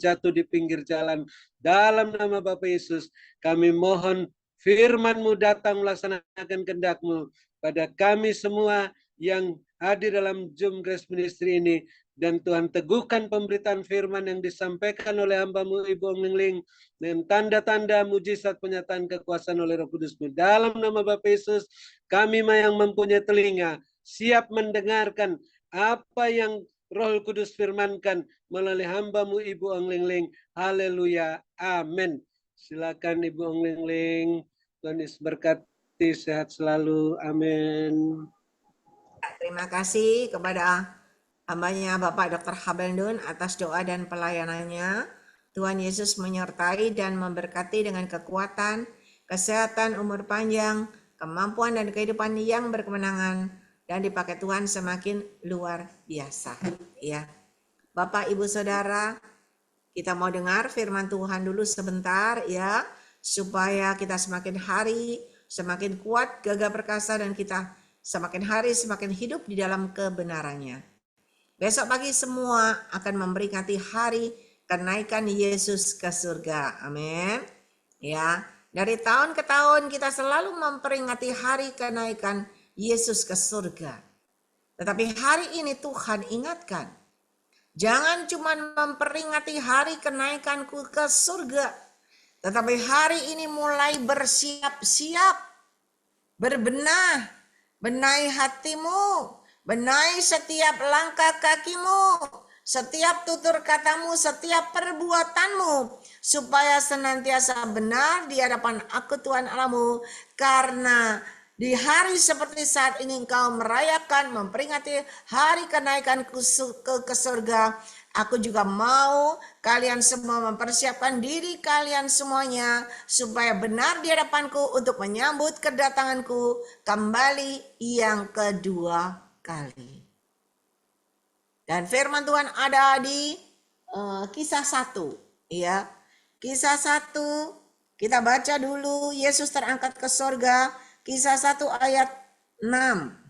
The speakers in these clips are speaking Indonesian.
jatuh di pinggir jalan. Dalam nama Bapa Yesus, kami mohon firman-Mu datang melaksanakan kehendak-Mu pada kami semua yang hadir dalam Zoom Grace Ministry ini. Dan Tuhan teguhkan pemberitaan firman yang disampaikan oleh hamba-Mu Ibu Ongling dengan tanda-tanda mujizat penyataan kekuasaan oleh Roh Kudus-Mu. Dalam nama Bapa Yesus, kami yang mempunyai telinga siap mendengarkan apa yang Roh Kudus firmankan melalui hamba-Mu Ibu Ongling. Haleluya. Amin. Silakan Ibu Ongling. Tuhan Yesus berkati, sehat selalu. Amin. Terima kasih kepada hambanya Bapak Dr. Habendun atas doa dan pelayanannya. Tuhan Yesus menyertai dan memberkati dengan kekuatan, kesehatan, umur panjang, kemampuan dan kehidupan yang berkemenangan, dan dipakai Tuhan semakin luar biasa. Ya, Bapak Ibu Saudara, kita mau dengar firman Tuhan dulu sebentar ya, supaya kita semakin hari semakin kuat, gagah perkasa, dan kita semakin hari semakin hidup di dalam kebenarannya. Besok pagi semua akan memperingati hari kenaikan Yesus ke surga. Amin. Ya, dari tahun ke tahun kita selalu memperingati hari kenaikan Yesus ke surga. Tetapi hari ini Tuhan ingatkan, jangan cuma memperingati hari kenaikanku ke surga, tetapi hari ini mulai bersiap-siap, berbenah, benahi hatimu, benahi setiap langkah kakimu, setiap tutur katamu, setiap perbuatanmu, supaya senantiasa benar di hadapan Aku Tuhan Allahmu. Karena di hari seperti saat ini engkau merayakan, memperingati hari kenaikanku ke surga. Aku juga mau kalian semua mempersiapkan diri kalian semuanya supaya benar di hadapanku untuk menyambut kedatanganku kembali yang kedua kali. Dan firman Tuhan ada di Kisah 1, ya. Kisah 1 kita baca dulu. Yesus terangkat ke surga, Kisah 1 ayat 6.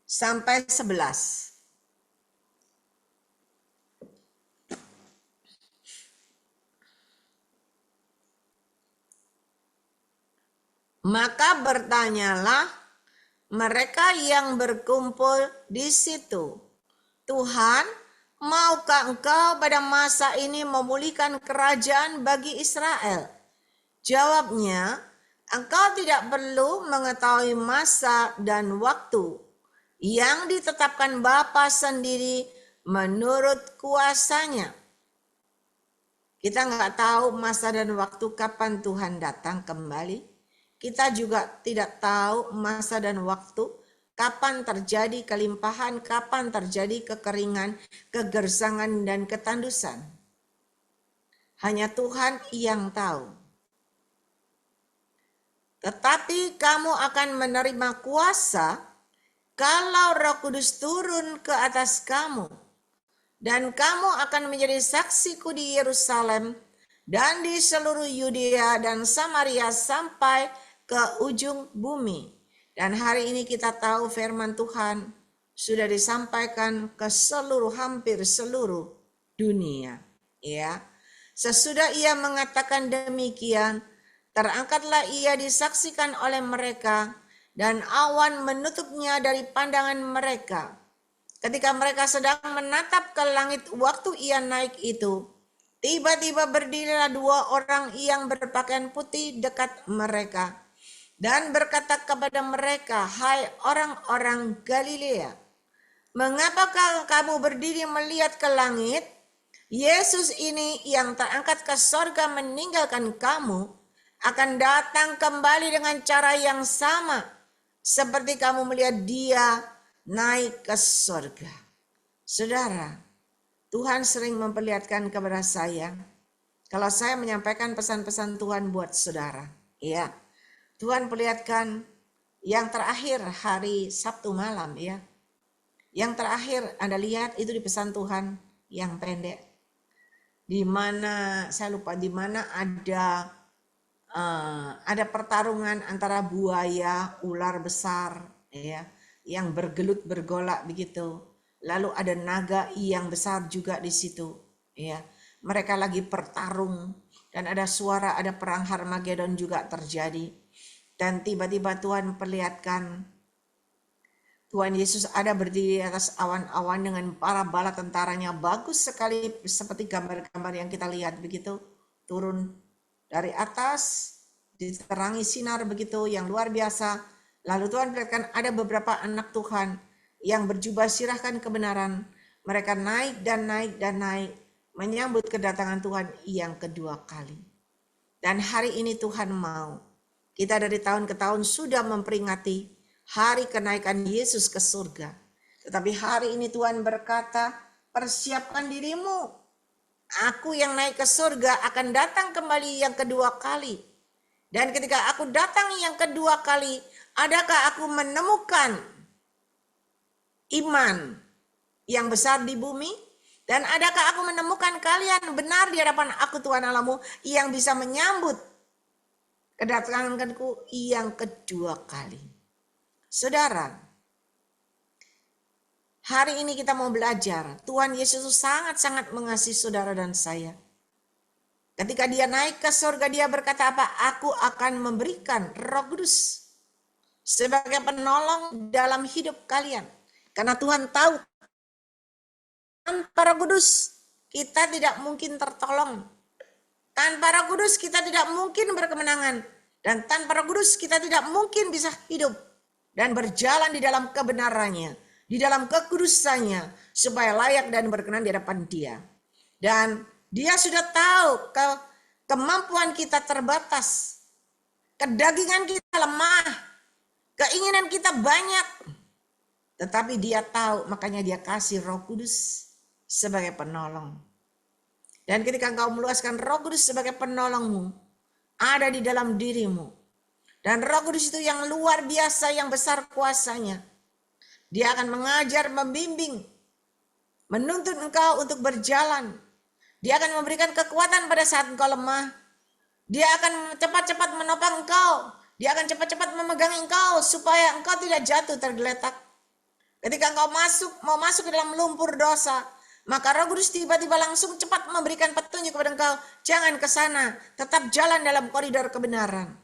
Sampai 11. Maka bertanyalah mereka yang berkumpul di situ, Tuhan, maukah engkau pada masa ini memulihkan kerajaan bagi Israel? Jawabnya, engkau tidak perlu mengetahui masa dan waktu yang ditetapkan Bapa sendiri menurut kuasanya. Kita nggak tahu masa dan waktu kapan Tuhan datang kembali. Kita juga tidak tahu masa dan waktu kapan terjadi kelimpahan, kapan terjadi kekeringan, kegersangan, dan ketandusan. Hanya Tuhan yang tahu. Tetapi kamu akan menerima kuasa kalau Roh Kudus turun ke atas kamu, dan kamu akan menjadi saksiku di Yerusalem dan di seluruh Yudea dan Samaria sampai ke ujung bumi. Dan hari ini kita tahu firman Tuhan sudah disampaikan ke hampir seluruh dunia. Ya, sesudah ia mengatakan demikian, terangkatlah ia disaksikan oleh mereka, dan awan menutupnya dari pandangan mereka. Ketika mereka sedang menatap ke langit waktu ia naik itu, tiba-tiba berdirilah 2 orang yang berpakaian putih dekat mereka, dan berkata kepada mereka, hai orang-orang Galilea, mengapakah kamu berdiri melihat ke langit? Yesus ini yang terangkat ke sorga meninggalkan kamu, akan datang kembali dengan cara yang sama, seperti kamu melihat dia naik ke surga. Saudara, Tuhan sering memperlihatkan kepada saya, kalau saya menyampaikan pesan-pesan Tuhan buat saudara, ya, Tuhan perlihatkan yang terakhir hari Sabtu malam, ya. Yang terakhir Anda lihat itu di pesan Tuhan yang pendek, di mana saya lupa di mana ada pertarungan antara buaya, ular besar, ya, yang bergelut bergolak begitu. Lalu ada naga yang besar juga di situ. Ya, mereka lagi bertarung dan ada suara, ada perang Harmagedon juga terjadi. Dan tiba-tiba Tuhan perlihatkan Tuhan Yesus ada berdiri di atas awan-awan dengan para bala tentaranya, bagus sekali seperti gambar-gambar yang kita lihat begitu, turun dari atas, diterangi sinar begitu yang luar biasa. Lalu Tuhan perlihatkan ada beberapa anak Tuhan yang berjubah sirahkan kebenaran. Mereka naik dan naik dan naik menyambut kedatangan Tuhan yang kedua kali. Dan hari ini Tuhan mau, kita dari tahun ke tahun sudah memperingati hari kenaikan Yesus ke surga. Tetapi hari ini Tuhan berkata, persiapkan dirimu. Aku yang naik ke surga akan datang kembali yang kedua kali. Dan ketika aku datang yang kedua kali, adakah aku menemukan iman yang besar di bumi? Dan adakah aku menemukan kalian benar di hadapan aku Tuhan Allahmu yang bisa menyambut kedatanganku yang kedua kali? Saudara, hari ini kita mau belajar. Tuhan Yesus sangat-sangat mengasihi saudara dan saya. Ketika dia naik ke surga, dia berkata apa? Aku akan memberikan Roh Kudus sebagai penolong dalam hidup kalian. Karena Tuhan tahu, tanpa Roh Kudus kita tidak mungkin tertolong. Tanpa Roh Kudus kita tidak mungkin berkemenangan. Dan tanpa Roh Kudus kita tidak mungkin bisa hidup dan berjalan di dalam kebenarannya, di dalam kekudusannya, supaya layak dan berkenan di hadapan Dia. Dan Dia sudah tahu kemampuan kita terbatas, kedagingan kita lemah, keinginan kita banyak. Tetapi Dia tahu, makanya Dia kasih Roh Kudus sebagai penolong. Dan ketika engkau meluaskan Roh Kudus sebagai penolongmu, ada di dalam dirimu. Dan Roh Kudus itu yang luar biasa, yang besar kuasanya. Dia akan mengajar, membimbing, menuntun engkau untuk berjalan. Dia akan memberikan kekuatan pada saat engkau lemah. Dia akan cepat-cepat menopang engkau. Dia akan cepat-cepat memegang engkau supaya engkau tidak jatuh tergeletak. Ketika engkau mau masuk ke dalam lumpur dosa, maka Roh Kudus tiba-tiba langsung cepat memberikan petunjuk kepada engkau. Jangan ke sana, tetap jalan dalam koridor kebenaran.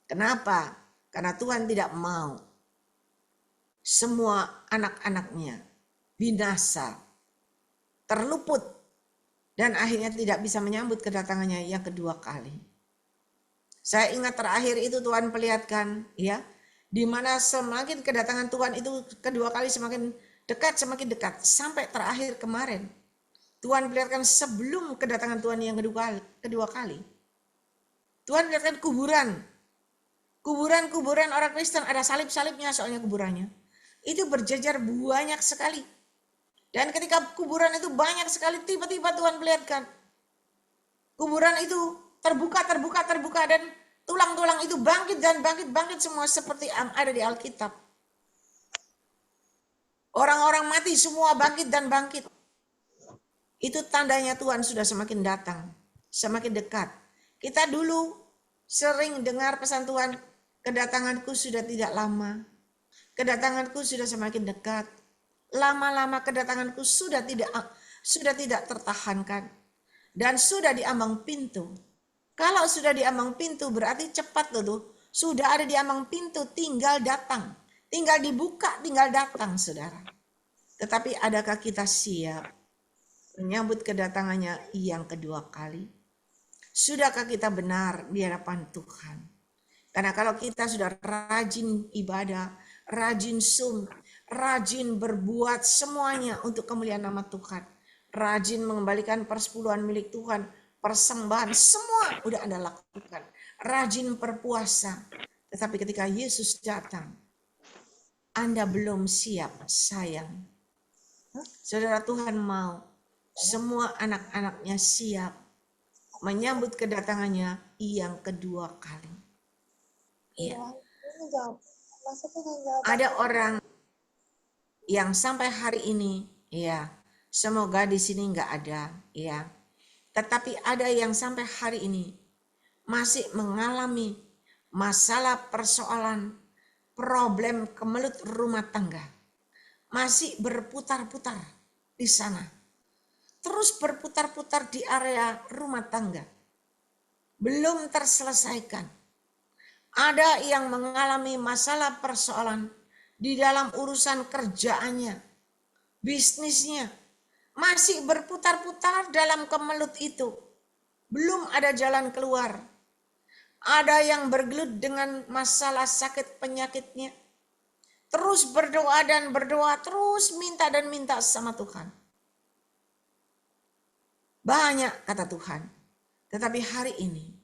Kenapa? Karena Tuhan tidak mau semua anak-anaknya binasa, terluput, dan akhirnya tidak bisa menyambut kedatangannya yang kedua kali. Saya ingat terakhir itu Tuhan perlihatkan, ya, di mana semakin kedatangan Tuhan itu kedua kali semakin dekat, sampai terakhir kemarin. Tuhan perlihatkan sebelum kedatangan Tuhan yang kedua kali. Tuhan perlihatkan kuburan orang Kristen, ada salib-salibnya soalnya kuburannya. Itu berjejer banyak sekali. Dan ketika kuburan itu banyak sekali, tiba-tiba Tuhan perlihatkan kuburan itu terbuka dan tulang-tulang itu bangkit semua seperti yang ada di Alkitab. Orang-orang mati semua bangkit. Itu tandanya Tuhan sudah semakin datang, semakin dekat. Kita dulu sering dengar pesan Tuhan, kedatanganku sudah tidak lama, kedatanganku sudah semakin dekat. Lama-lama kedatanganku sudah tidak tertahankan dan sudah di ambang pintu. Kalau sudah di ambang pintu berarti cepat loh. Sudah ada di ambang pintu, tinggal datang, tinggal dibuka, tinggal datang, saudara. Tetapi adakah kita siap menyambut kedatangannya yang kedua kali? Sudahkah kita benar di hadapan Tuhan? Karena kalau kita sudah rajin ibadah, rajin rajin berbuat semuanya untuk kemuliaan nama Tuhan, rajin mengembalikan persepuluhan milik Tuhan, persembahan, semua udah Anda lakukan, rajin berpuasa. Tetapi ketika Yesus datang, Anda belum siap, sayang. Saudara, Tuhan mau semua anak-anaknya siap menyambut kedatangannya yang kedua kali. Ya. Ada orang yang sampai hari ini, ya, semoga di sini nggak ada, ya. Tetapi ada yang sampai hari ini masih mengalami masalah persoalan problem kemelut rumah tangga masih berputar-putar di sana. Terus berputar-putar di area rumah tangga. Belum terselesaikan. Ada yang mengalami masalah persoalan di dalam urusan kerjaannya, bisnisnya. Masih berputar-putar dalam kemelut itu. Belum ada jalan keluar. Ada yang bergelut dengan masalah sakit penyakitnya. Terus berdoa dan berdoa, terus minta dan minta sama Tuhan. Banyak kata Tuhan. Tetapi hari ini,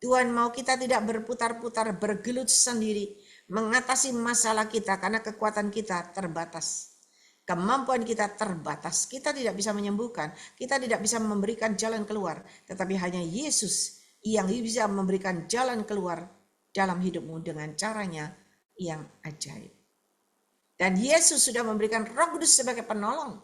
Tuhan mau kita tidak berputar-putar, bergelut sendiri, mengatasi masalah kita karena kekuatan kita terbatas. Kemampuan kita terbatas. Kita tidak bisa menyembuhkan, kita tidak bisa memberikan jalan keluar. Tetapi hanya Yesus yang bisa memberikan jalan keluar dalam hidupmu dengan caranya yang ajaib. Dan Yesus sudah memberikan Roh Kudus sebagai penolong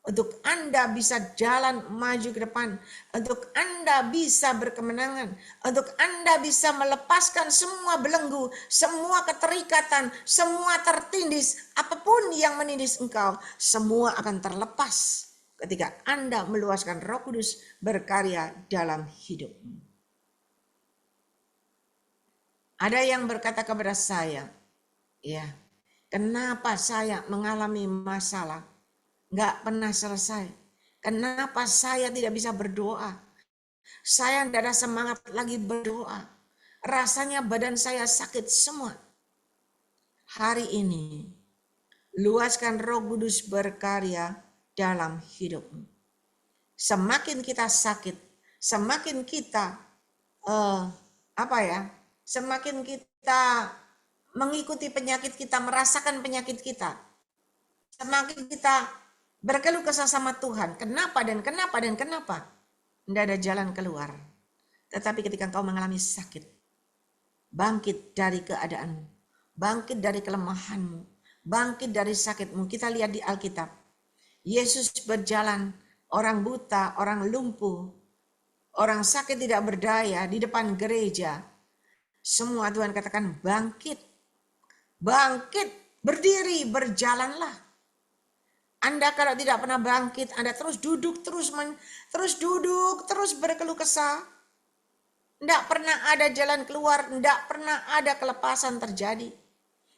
untuk Anda bisa jalan maju ke depan, untuk Anda bisa berkemenangan, untuk Anda bisa melepaskan semua belenggu, semua keterikatan, semua tertindis, apapun yang menindis engkau, semua akan terlepas ketika Anda meluaskan Roh Kudus berkarya dalam hidupmu. Ada yang berkata kepada saya, ya, kenapa saya mengalami masalah nggak pernah selesai? Kenapa saya tidak bisa berdoa? Saya tidak ada semangat lagi berdoa. Rasanya badan saya sakit semua. Hari ini, luaskan Roh Kudus berkarya dalam hidupmu. Semakin kita sakit, semakin kita semakin kita mengikuti penyakit kita, merasakan penyakit kita, semakin kita berkeluh kesah sama Tuhan. Kenapa dan kenapa dan kenapa? Tidak ada jalan keluar. Tetapi ketika engkau mengalami sakit, bangkit dari keadaanmu, bangkit dari kelemahanmu, bangkit dari sakitmu. Kita lihat di Alkitab, Yesus berjalan, orang buta, orang lumpuh, orang sakit tidak berdaya di depan gereja. Semua Tuhan katakan bangkit, bangkit, berdiri, berjalanlah. Anda kalau tidak pernah bangkit, Anda terus duduk, terus berkeluh kesah. Tidak pernah ada jalan keluar, tidak pernah ada kelepasan terjadi.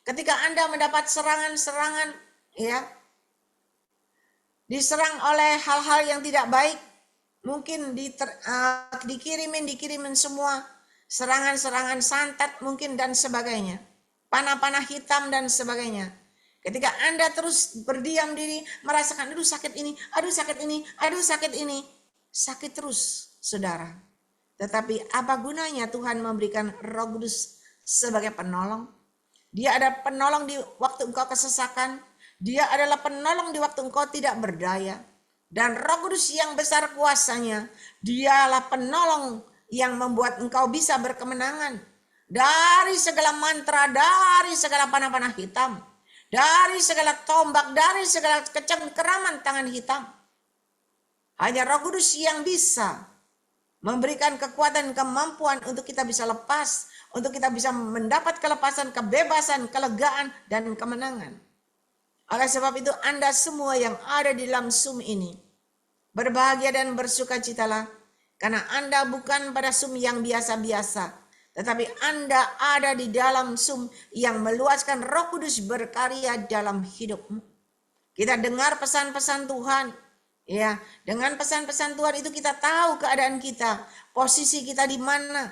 Ketika Anda mendapat serangan-serangan, ya, diserang oleh hal-hal yang tidak baik, mungkin dikirimin semua serangan-serangan santet mungkin dan sebagainya, panah-panah hitam dan sebagainya. Ketika Anda terus berdiam diri, merasakan aduh sakit ini, aduh sakit ini, aduh sakit ini, sakit terus, saudara. Tetapi apa gunanya Tuhan memberikan Roh Kudus sebagai penolong? Dia ada penolong di waktu engkau kesesakan, dia adalah penolong di waktu engkau tidak berdaya. Dan Roh Kudus yang besar kuasanya, dialah penolong yang membuat engkau bisa berkemenangan dari segala mantra, dari segala panah-panah hitam, dari segala tombak, dari segala kecengkeraman tangan hitam. Hanya Roh Kudus yang bisa memberikan kekuatan, kemampuan untuk kita bisa lepas, untuk kita bisa mendapat kelepasan, kebebasan, kelegaan, dan kemenangan. Oleh sebab itu Anda semua yang ada di dalam Zoom ini, berbahagia dan bersukacitalah, karena Anda bukan pada Zoom yang biasa-biasa, tetapi Anda ada di dalam Zoom yang meluaskan Roh Kudus berkarya dalam hidupmu. Kita dengar pesan-pesan Tuhan. Ya, dengan pesan-pesan Tuhan itu kita tahu keadaan kita, posisi kita di mana.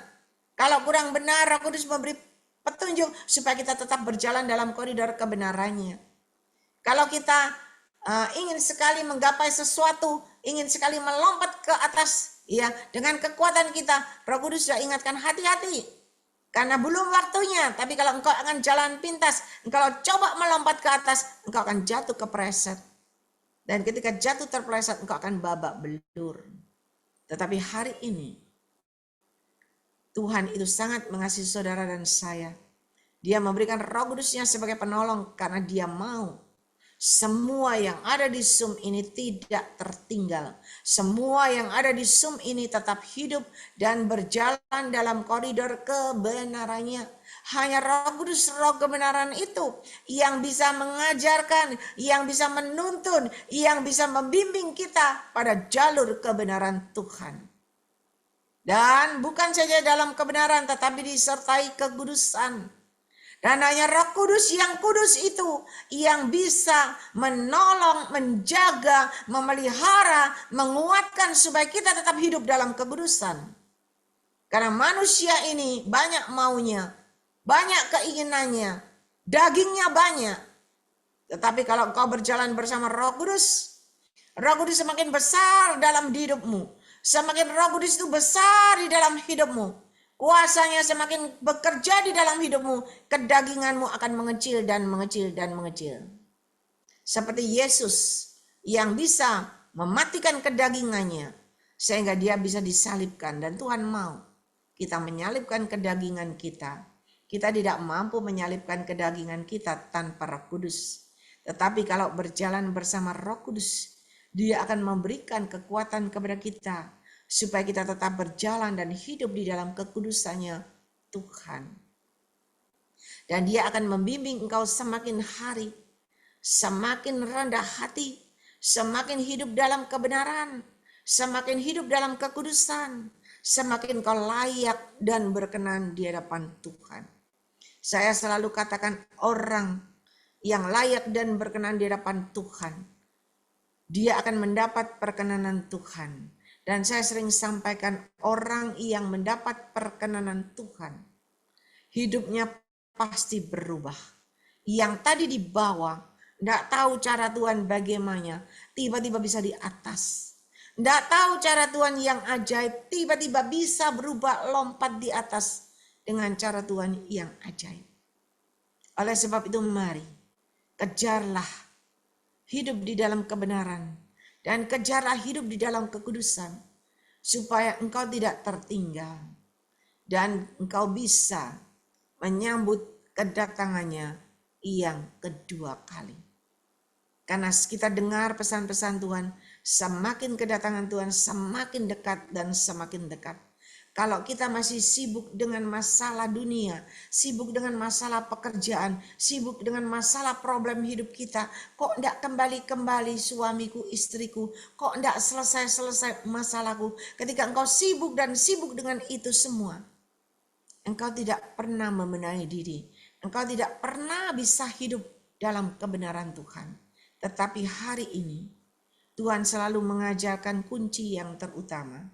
Kalau kurang benar, Roh Kudus memberi petunjuk supaya kita tetap berjalan dalam koridor kebenarannya. Kalau kita ingin sekali menggapai sesuatu, ingin sekali melompat ke atas, ya, dengan kekuatan kita, Roh Kudus sudah ingatkan hati-hati. Karena belum waktunya, tapi kalau engkau akan jalan pintas, engkau coba melompat ke atas, engkau akan jatuh kepleset. Dan ketika jatuh terpeleset, engkau akan babak belur. Tetapi hari ini, Tuhan itu sangat mengasihi saudara dan saya. Dia memberikan Roh Kudusnya sebagai penolong karena dia mau semua yang ada di Zoom ini tidak tertinggal. Semua yang ada di Zoom ini tetap hidup dan berjalan dalam koridor kebenarannya. Hanya Roh Kudus, Roh kebenaran itu yang bisa mengajarkan, yang bisa menuntun, yang bisa membimbing kita pada jalur kebenaran Tuhan. Dan bukan saja dalam kebenaran, tetapi disertai kekudusan. Dan hanya Roh Kudus yang kudus itu yang bisa menolong, menjaga, memelihara, menguatkan supaya kita tetap hidup dalam kekudusan. Karena manusia ini banyak maunya, banyak keinginannya, dagingnya banyak. Tetapi kalau engkau berjalan bersama Roh Kudus semakin besar dalam hidupmu. Semakin Roh Kudus itu besar di dalam hidupmu. Kuasanya semakin bekerja di dalam hidupmu, kedaginganmu akan mengecil dan mengecil dan mengecil. Seperti Yesus yang bisa mematikan kedagingannya sehingga dia bisa disalibkan, dan Tuhan mau kita menyalibkan kedagingan kita. Kita tidak mampu menyalibkan kedagingan kita tanpa Roh Kudus. Tetapi kalau berjalan bersama Roh Kudus, Dia akan memberikan kekuatan kepada kita supaya kita tetap berjalan dan hidup di dalam kekudusannya Tuhan. Dan Dia akan membimbing engkau semakin hari, semakin rendah hati, semakin hidup dalam kebenaran, semakin hidup dalam kekudusan, semakin kau layak dan berkenan di hadapan Tuhan. Saya selalu katakan orang yang layak dan berkenan di hadapan Tuhan, dia akan mendapat perkenanan Tuhan. Dan saya sering sampaikan, orang yang mendapat perkenanan Tuhan, hidupnya pasti berubah. Yang tadi di bawah, tidak tahu cara Tuhan bagaimana, tiba-tiba bisa di atas. Tidak tahu cara Tuhan yang ajaib, tiba-tiba bisa berubah, lompat di atas dengan cara Tuhan yang ajaib. Oleh sebab itu mari, kejarlah hidup di dalam kebenaran. Dan kejarlah hidup di dalam kekudusan, supaya engkau tidak tertinggal. Dan engkau bisa menyambut kedatangannya yang kedua kali. Karena kita dengar pesan-pesan Tuhan, semakin kedatangan Tuhan semakin dekat dan semakin dekat. Kalau kita masih sibuk dengan masalah dunia, sibuk dengan masalah pekerjaan, sibuk dengan masalah problem hidup kita, kok enggak kembali-kembali suamiku, istriku, kok enggak selesai-selesai masalahku. Ketika engkau sibuk dan sibuk dengan itu semua, engkau tidak pernah membenahi diri, engkau tidak pernah bisa hidup dalam kebenaran Tuhan. Tetapi hari ini, Tuhan selalu mengajarkan kunci yang terutama,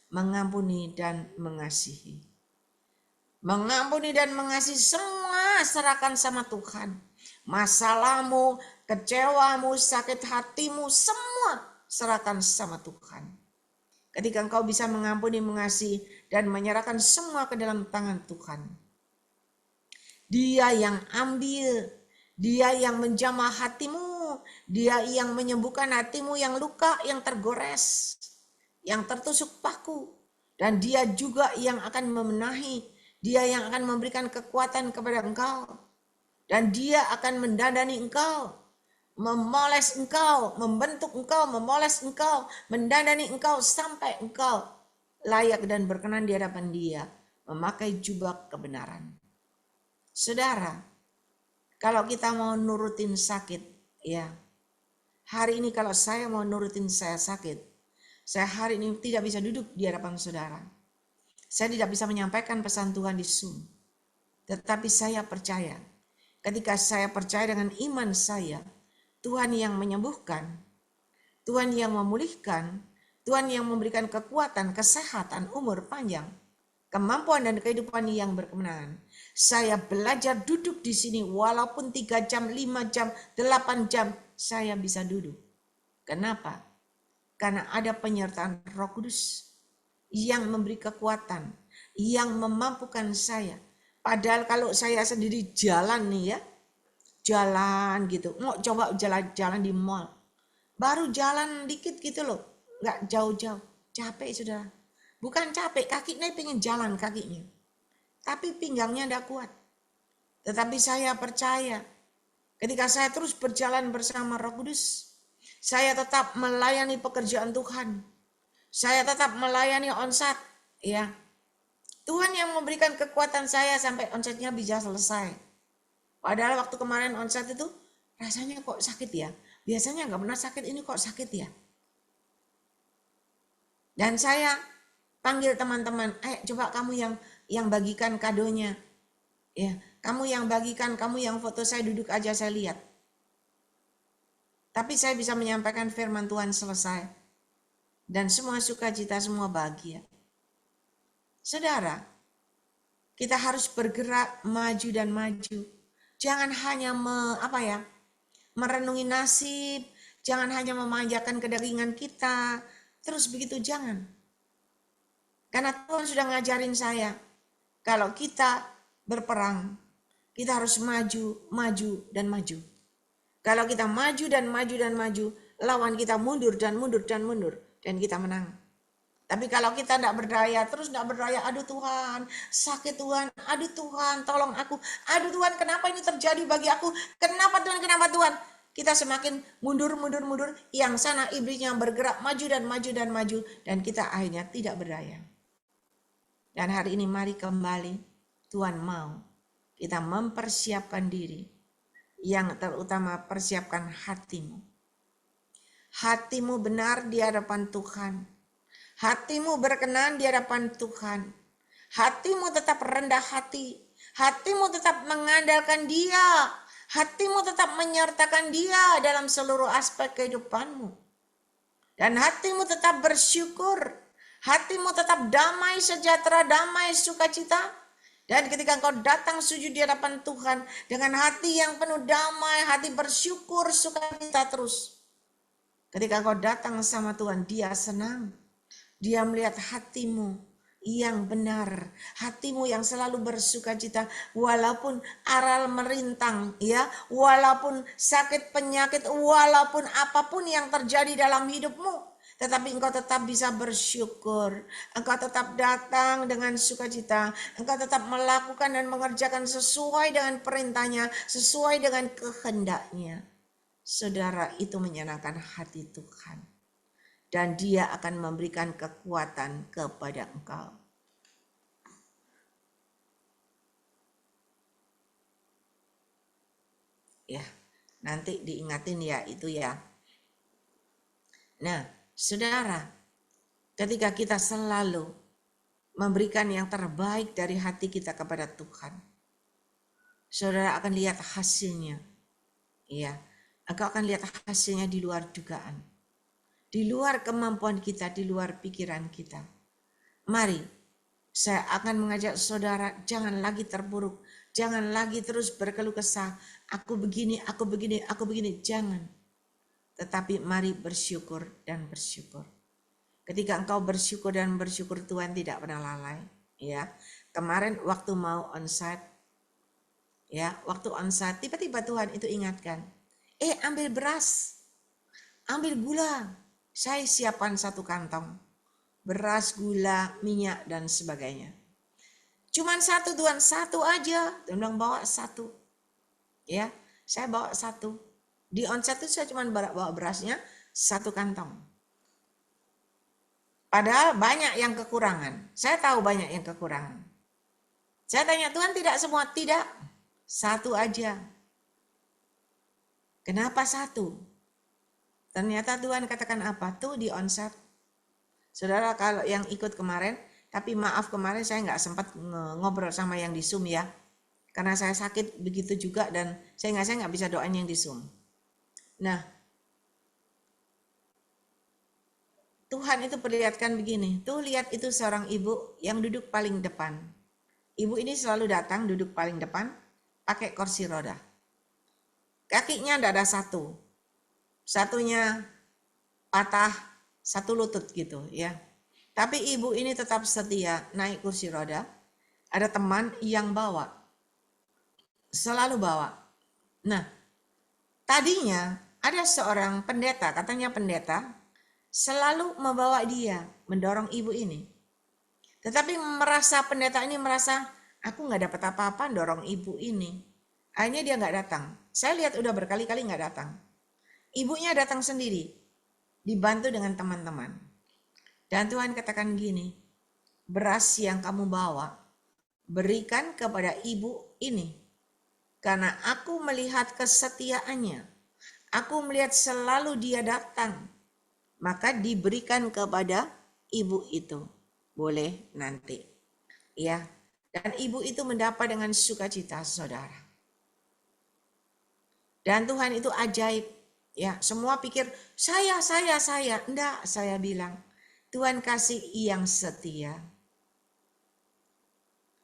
mengampuni dan mengasihi. Mengampuni dan mengasihi, semua serahkan sama Tuhan. Masalahmu, kecewamu, sakit hatimu, semua serahkan sama Tuhan. Ketika engkau bisa mengampuni, mengasihi, dan menyerahkan semua ke dalam tangan Tuhan, Dia yang ambil, Dia yang menjamah hatimu, Dia yang menyembuhkan hatimu yang luka, yang tergores, yang tertusuk paku, dan Dia juga yang akan memenahi, Dia yang akan memberikan kekuatan kepada engkau, dan Dia akan mendandani engkau, memoles engkau, membentuk engkau, memoles engkau, mendandani engkau sampai engkau layak dan berkenan di hadapan Dia, memakai jubah kebenaran. Saudara, kalau kita mau nurutin sakit, ya, hari ini kalau saya mau nurutin saya sakit, saya hari ini tidak bisa duduk di hadapan saudara. Saya tidak bisa menyampaikan pesan Tuhan di Zoom. Tetapi saya percaya, ketika saya percaya dengan iman saya, Tuhan yang menyembuhkan, Tuhan yang memulihkan, Tuhan yang memberikan kekuatan, kesehatan, umur panjang, kemampuan dan kehidupan yang berkemenangan. Saya belajar duduk di sini walaupun 3 jam, 5 jam, 8 jam, saya bisa duduk. Kenapa? Karena ada penyertaan Roh Kudus yang memberi kekuatan, yang memampukan saya. Padahal kalau saya sendiri jalan nih ya, jalan gitu, mau coba jalan-jalan di mall, baru jalan dikit gitu loh, nggak jauh-jauh, capek saudara. Bukan capek, kakinya pengen jalan kakinya, tapi pinggangnya nggak kuat. Tetapi saya percaya, ketika saya terus berjalan bersama Roh Kudus, saya tetap melayani pekerjaan Tuhan. Saya tetap melayani onsat, ya. Tuhan yang memberikan kekuatan saya sampai onsetnya bisa selesai. Padahal waktu kemarin onset itu rasanya kok sakit ya. Biasanya nggak pernah sakit, ini kok sakit ya. Dan saya panggil teman-teman, coba kamu yang bagikan kadonya. Ya, kamu yang bagikan, kamu yang foto, saya duduk aja saya lihat. Tapi saya bisa menyampaikan firman Tuhan selesai. Dan semua sukacita, semua bahagia. Saudara, kita harus bergerak maju dan maju. Jangan hanya merenungi nasib, jangan hanya memanjakan kedagingan kita, terus begitu jangan. Karena Tuhan sudah ngajarin saya, kalau kita berperang, kita harus maju, maju, dan maju. Kalau kita maju dan maju dan maju, lawan kita mundur dan mundur dan mundur, dan kita menang. Tapi kalau kita tidak berdaya, terus tidak berdaya, aduh Tuhan, sakit Tuhan, aduh Tuhan, tolong aku, aduh Tuhan, kenapa ini terjadi bagi aku, kenapa Tuhan, kita semakin mundur, yang sana iblisnya bergerak maju dan maju dan maju, dan kita akhirnya tidak berdaya. Dan hari ini mari kembali, Tuhan mau kita mempersiapkan diri, yang terutama persiapkan hatimu. Hatimu benar di hadapan Tuhan. Hatimu berkenan di hadapan Tuhan. Hatimu tetap rendah hati. Hatimu tetap mengandalkan Dia. Hatimu tetap menyertakan Dia dalam seluruh aspek kehidupanmu. Dan hatimu tetap bersyukur. Hatimu tetap damai, sejahtera, damai, sukacita. Dan ketika engkau datang sujud di hadapan Tuhan dengan hati yang penuh damai, hati bersyukur, sukacita terus. Ketika engkau datang sama Tuhan, Dia senang. Dia melihat hatimu yang benar, hatimu yang selalu bersukacita, walaupun aral merintang, ya, walaupun sakit penyakit, walaupun apapun yang terjadi dalam hidupmu, tetapi engkau tetap bisa bersyukur, engkau tetap datang dengan sukacita, engkau tetap melakukan dan mengerjakan sesuai dengan perintahnya, sesuai dengan kehendaknya. Saudara, itu menyenangkan hati Tuhan. Dan Dia akan memberikan kekuatan kepada engkau. Ya, nanti diingatin ya itu ya. Nah, saudara, ketika kita selalu memberikan yang terbaik dari hati kita kepada Tuhan, saudara akan lihat hasilnya. Ya, engkau akan lihat hasilnya di luar dugaan. Di luar kemampuan kita, di luar pikiran kita. Mari, saya akan mengajak saudara, jangan lagi terpuruk. Jangan lagi terus berkeluh kesah. Aku begini, jangan. Tetapi mari bersyukur dan bersyukur. Ketika engkau bersyukur dan bersyukur, Tuhan tidak pernah lalai. Ya, kemarin waktu mau onsite, tiba-tiba Tuhan itu ingatkan, ambil beras, ambil gula. Saya siapkan 1 kantong. Beras, gula, minyak, dan sebagainya. Cuman 1 Tuhan, 1 aja. Tuhan bilang bawa 1. Ya, saya bawa 1. Di onsite itu saya cuma bawa berasnya 1 kantong. Padahal banyak yang kekurangan. Saya tahu banyak yang kekurangan. Saya tanya, Tuhan tidak semua? Tidak. 1 aja. Kenapa 1? Ternyata Tuhan katakan apa? Tuh di onsite. Saudara kalau yang ikut kemarin, tapi maaf kemarin saya nggak sempat ngobrol sama yang di Zoom ya. Karena saya sakit begitu juga dan saya nggak bisa doain yang di Zoom. Nah, Tuhan itu perlihatkan begini. Tuh lihat itu seorang ibu yang duduk paling depan. Ibu ini selalu datang duduk paling depan pakai kursi roda. Kakinya tidak ada 1. Satunya patah, 1 lutut gitu ya. Tapi ibu ini tetap setia naik kursi roda. Ada teman yang bawa. Selalu bawa. Nah, tadinya ada seorang pendeta, katanya pendeta, selalu membawa dia, mendorong ibu ini. Tetapi pendeta ini merasa, aku nggak dapat apa-apa dorong ibu ini. Akhirnya dia nggak datang. Saya lihat udah berkali-kali nggak datang. Ibunya datang sendiri, dibantu dengan teman-teman. Dan Tuhan katakan gini, beras yang kamu bawa berikan kepada ibu ini, karena aku melihat kesetiaannya. Aku melihat selalu dia datang, maka diberikan kepada ibu itu. Boleh nanti. Ya. Dan ibu itu mendapat dengan sukacita, saudara. Dan Tuhan itu ajaib. Ya, semua pikir saya. Enggak, saya bilang Tuhan kasih yang setia.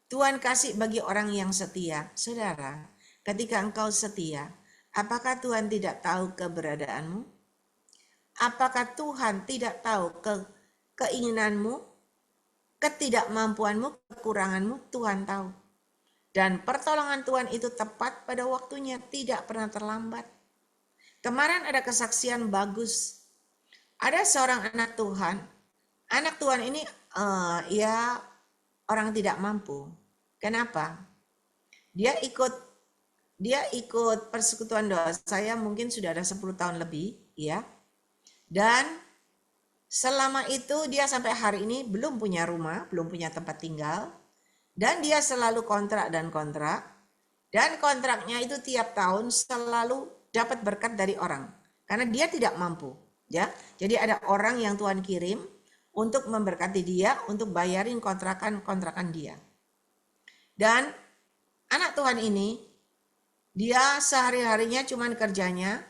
Tuhan kasih bagi orang yang setia. Saudara, ketika engkau setia, apakah Tuhan tidak tahu keberadaanmu? Apakah Tuhan tidak tahu keinginanmu, ketidakmampuanmu, kekuranganmu? Tuhan tahu. Dan pertolongan Tuhan itu tepat pada waktunya, tidak pernah terlambat. Kemarin ada kesaksian bagus. Ada seorang anak Tuhan. Anak Tuhan ini ya orang tidak mampu. Kenapa? Dia ikut persekutuan doa saya mungkin sudah ada 10 tahun lebih, ya. Dan selama itu dia sampai hari ini belum punya rumah, belum punya tempat tinggal. Dan dia selalu kontrak. Dan kontraknya itu tiap tahun selalu dapat berkat dari orang. Karena dia tidak mampu. Ya, jadi ada orang yang Tuhan kirim untuk memberkati dia, untuk bayarin kontrakan dia. Dan anak Tuhan ini, dia sehari-harinya cuman kerjanya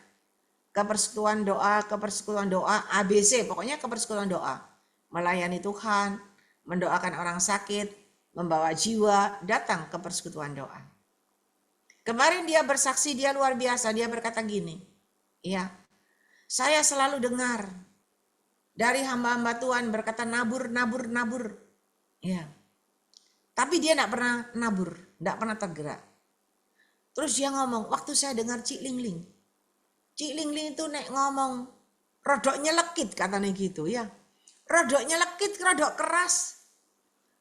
ke persekutuan doa, ABC, pokoknya ke persekutuan doa. Melayani Tuhan, mendoakan orang sakit, membawa jiwa, datang ke persekutuan doa. Kemarin dia bersaksi, dia luar biasa, dia berkata gini, ya, saya selalu dengar dari hamba-hamba Tuhan berkata nabur. Ya. Tapi dia enggak pernah nabur, enggak pernah tergerak. Terus dia ngomong, waktu saya dengar Cik Lingling itu nek ngomong, rodok nyelekit katanya gitu ya. Rodok nyelekit, rodok keras.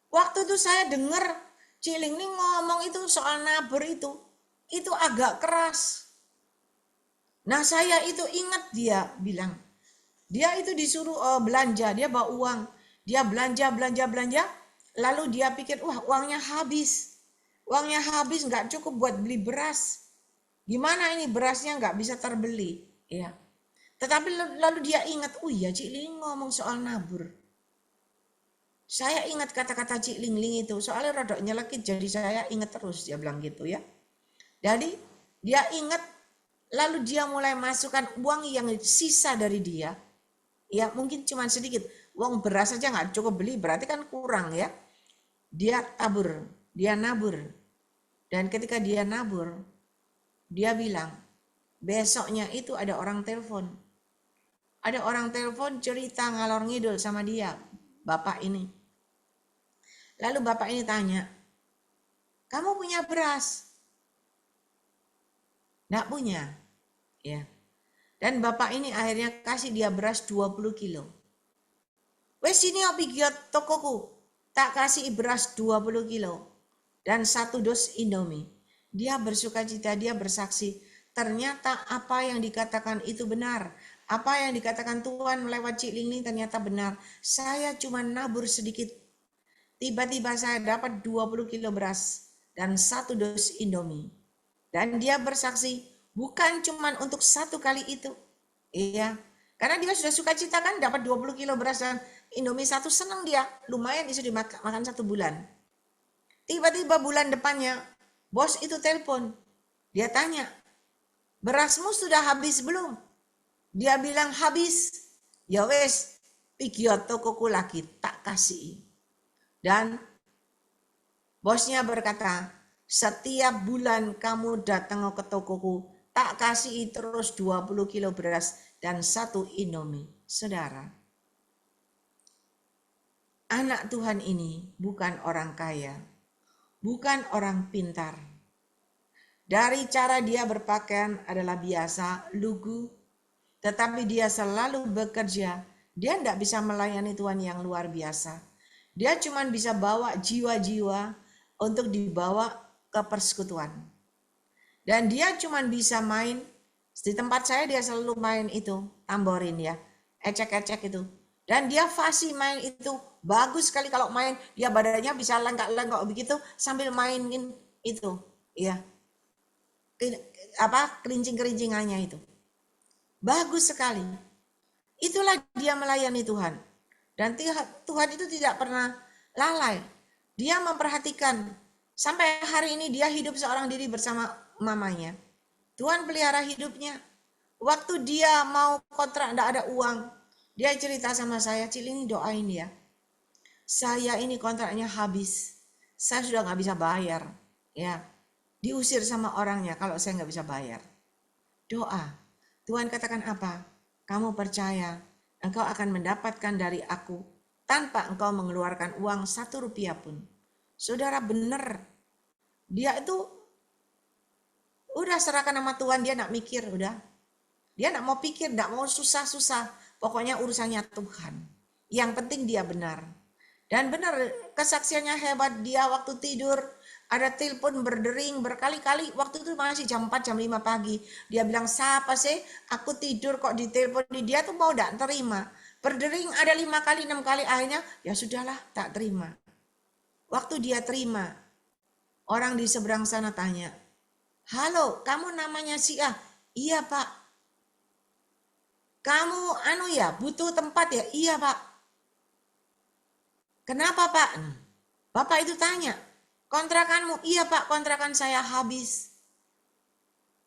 Waktu itu saya dengar Cik Lingling ngomong itu soal nabur itu agak keras. Nah saya itu ingat dia bilang, dia itu disuruh belanja, dia bawa uang. Dia belanja, lalu dia pikir, wah uangnya habis. Uangnya habis, nggak cukup buat beli beras. Gimana ini berasnya nggak bisa terbeli. Ya. Tetapi lalu dia ingat, oh iya Cik Lingling ngomong soal nabur. Saya ingat kata-kata Cik Lingling itu, soalnya rodok nyelekit, jadi saya ingat terus, dia bilang gitu ya. Jadi dia ingat, lalu dia mulai masukkan uang yang sisa dari dia. Ya mungkin cuma sedikit, uang beras saja nggak cukup beli, berarti kan kurang ya. Dia tabur, dia nabur. Dan ketika dia nabur, dia bilang, besoknya itu ada orang telepon. Ada orang telepon cerita ngalor ngidul sama dia, bapak ini. Lalu bapak ini tanya, kamu punya beras? Nggak punya. Ya. Dan bapak ini akhirnya kasih dia beras 20 kilo. Wes sini opi giat tokoku, tak kasih beras 20 kilo. Dan 1 dos Indomie. Dia bersukacita, dia bersaksi, ternyata apa yang dikatakan itu benar. Apa yang dikatakan Tuhan melewat Cik Lingling ternyata benar. Saya cuma nabur sedikit. Tiba-tiba saya dapat 20 kilo beras dan 1 dos Indomie. Dan dia bersaksi, bukan cuma untuk 1 kali itu. Iya, karena dia sudah sukacita kan dapat 20 kilo beras dan Indomie 1, senang dia. Lumayan bisa dimakan 1 bulan. Tiba-tiba bulan depannya, bos itu telepon. Dia tanya, berasmu sudah habis belum? Dia bilang habis. Ya wes, pergi tokoku lagi, tak kasih. Dan bosnya berkata, setiap bulan kamu datang ke tokoku, tak kasih terus 20 kilo beras dan 1 Indomie. Saudara, anak Tuhan ini bukan orang kaya, bukan orang pintar. Dari cara dia berpakaian adalah biasa, lugu, tetapi dia selalu bekerja. Dia tidak bisa melayani Tuhan yang luar biasa. Dia cuma bisa bawa jiwa-jiwa untuk dibawa ke persekutuan. Dan dia cuma bisa main, di tempat saya dia selalu main itu, tamborin ya, ecek-ecek itu. Dan dia fasih main itu. Bagus sekali kalau main. Dia badannya bisa lenggak-lenggok begitu sambil mainin itu. Ya, kerincing-kerincingannya itu. Bagus sekali. Itulah dia melayani Tuhan. Dan Tuhan itu tidak pernah lalai. Dia memperhatikan. Sampai hari ini dia hidup seorang diri bersama mamanya. Tuhan pelihara hidupnya. Waktu dia mau kontrak, tidak ada uang. Dia cerita sama saya, Cil ini doain dia. Saya ini kontraknya habis. Saya sudah nggak bisa bayar. Ya, diusir sama orangnya kalau saya nggak bisa bayar. Doa. Tuhan katakan apa? Kamu percaya, engkau akan mendapatkan dari aku tanpa engkau mengeluarkan uang 1 rupiah pun. Saudara benar. Dia itu udah serahkan sama Tuhan, dia nak mikir udah. Dia nak mau pikir, nak mau susah-susah. Pokoknya urusannya Tuhan. Yang penting dia benar. Dan benar kesaksiannya hebat. Dia waktu tidur ada telepon berdering berkali-kali. Waktu itu masih jam 4, jam 5 pagi. Dia bilang, siapa sih? Aku tidur kok ditelepon. Dia tuh mau tidak terima. Berdering ada 5 kali, 6 kali. Akhirnya ya sudahlah, tak terima. Waktu dia terima, orang di seberang sana tanya, halo, kamu namanya si A? Iya Pak. Kamu butuh tempat ya? Iya Pak. Kenapa Pak? Bapak itu tanya, kontrakanmu? Iya Pak, kontrakan saya habis.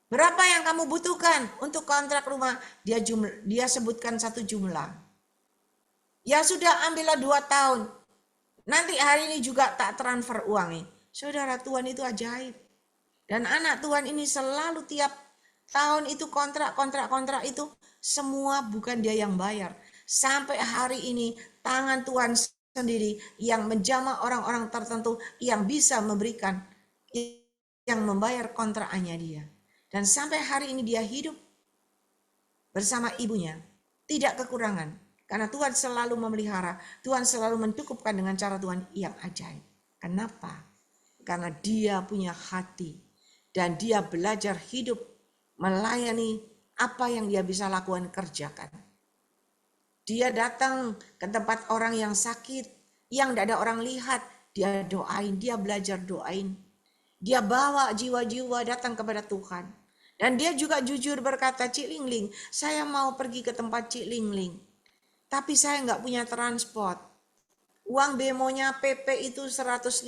Berapa yang kamu butuhkan untuk kontrak rumah? Dia sebutkan satu jumlah. Ya sudah, ambillah 2 tahun. Nanti hari ini juga tak transfer uangnya. Saudara, Tuhan itu ajaib. Dan anak Tuhan ini selalu tiap tahun itu kontrak itu semua bukan dia yang bayar. Sampai hari ini tangan Tuhan sendiri yang menjamah orang-orang tertentu yang bisa memberikan, yang membayar kontrakannya dia. Dan sampai hari ini dia hidup bersama ibunya, tidak kekurangan. Karena Tuhan selalu memelihara, Tuhan selalu mencukupkan dengan cara Tuhan yang ajaib. Kenapa? Karena dia punya hati dan dia belajar hidup melayani apa yang dia bisa lakukan, kerjakan. Dia datang ke tempat orang yang sakit, yang tidak ada orang lihat, dia doain, dia belajar doain. Dia bawa jiwa-jiwa datang kepada Tuhan. Dan dia juga jujur berkata, Cik Lingling, saya mau pergi ke tempat Cik Lingling. Tapi saya nggak punya transport. Uang bemonya PP itu 150.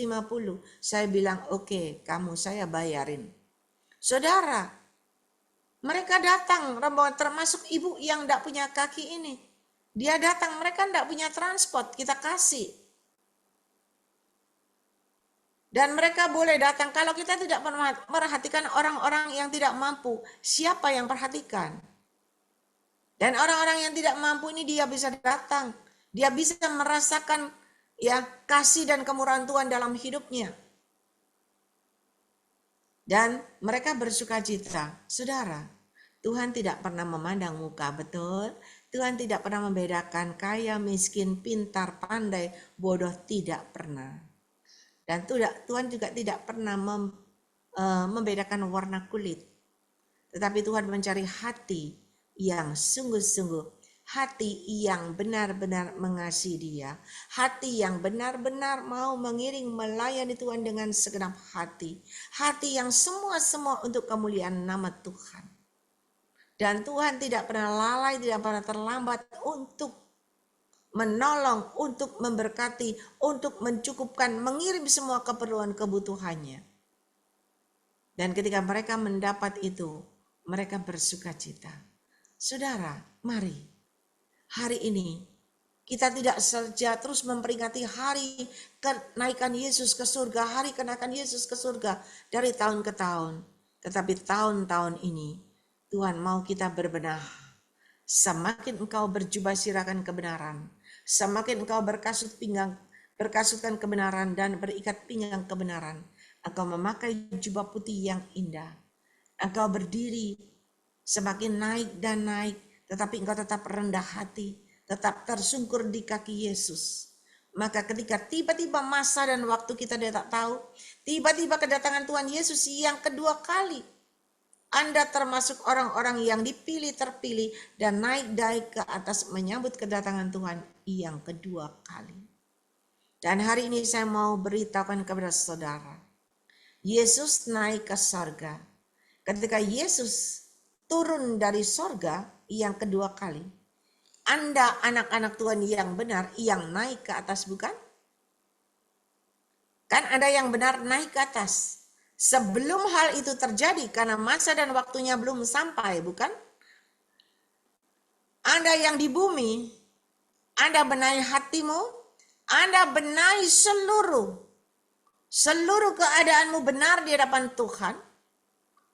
Saya bilang, oke, kamu saya bayarin. Saudara, mereka datang, termasuk ibu yang tidak punya kaki ini. Dia datang, mereka tidak punya transport, kita kasih. Dan mereka boleh datang. Kalau kita tidak perhatikan orang-orang yang tidak mampu, siapa yang perhatikan? Dan orang-orang yang tidak mampu ini dia bisa datang. Dia bisa merasakan ya kasih dan kemurahan Tuhan dalam hidupnya. Dan mereka bersukacita. Saudara, Tuhan tidak pernah memandang muka, betul? Tuhan tidak pernah membedakan kaya, miskin, pintar, pandai, bodoh, tidak pernah. Dan Tuhan juga tidak pernah membedakan warna kulit. Tetapi Tuhan mencari hati yang sungguh-sungguh, hati yang benar-benar mengasihi dia, hati yang benar-benar mau mengiring melayani Tuhan dengan segenap hati, hati yang semua untuk kemuliaan nama Tuhan. Dan Tuhan tidak pernah lalai, tidak pernah terlambat untuk menolong, untuk memberkati, untuk mencukupkan, mengirim semua keperluan kebutuhannya. Dan ketika mereka mendapat itu, mereka bersukacita. Saudara, mari hari ini kita tidak saja terus memperingati hari kenaikan Yesus ke surga, hari kenaikan Yesus ke surga dari tahun ke tahun. Tetapi tahun-tahun ini Tuhan mau kita berbenah. Semakin engkau berjubah sirahkan kebenaran, semakin engkau berkasutkan kebenaran dan berikat pinggang kebenaran, engkau memakai jubah putih yang indah. Engkau berdiri semakin naik dan naik, tetapi engkau tetap rendah hati, tetap tersungkur di kaki Yesus. Maka ketika tiba-tiba masa dan waktu kita tidak tahu, tiba-tiba kedatangan Tuhan Yesus yang kedua kali, Anda termasuk orang-orang yang dipilih, terpilih, dan naik ke atas menyambut kedatangan Tuhan yang kedua kali. Dan hari ini saya mau beritahukan kepada saudara, Yesus naik ke sorga. Ketika Yesus turun dari sorga yang kedua kali, Anda anak-anak Tuhan yang benar, yang naik ke atas, bukan? Kan ada yang benar naik ke atas. Sebelum hal itu terjadi, karena masa dan waktunya belum sampai, bukan? Anda yang di bumi, Anda benahi hatimu, Anda benahi seluruh keadaanmu benar di hadapan Tuhan.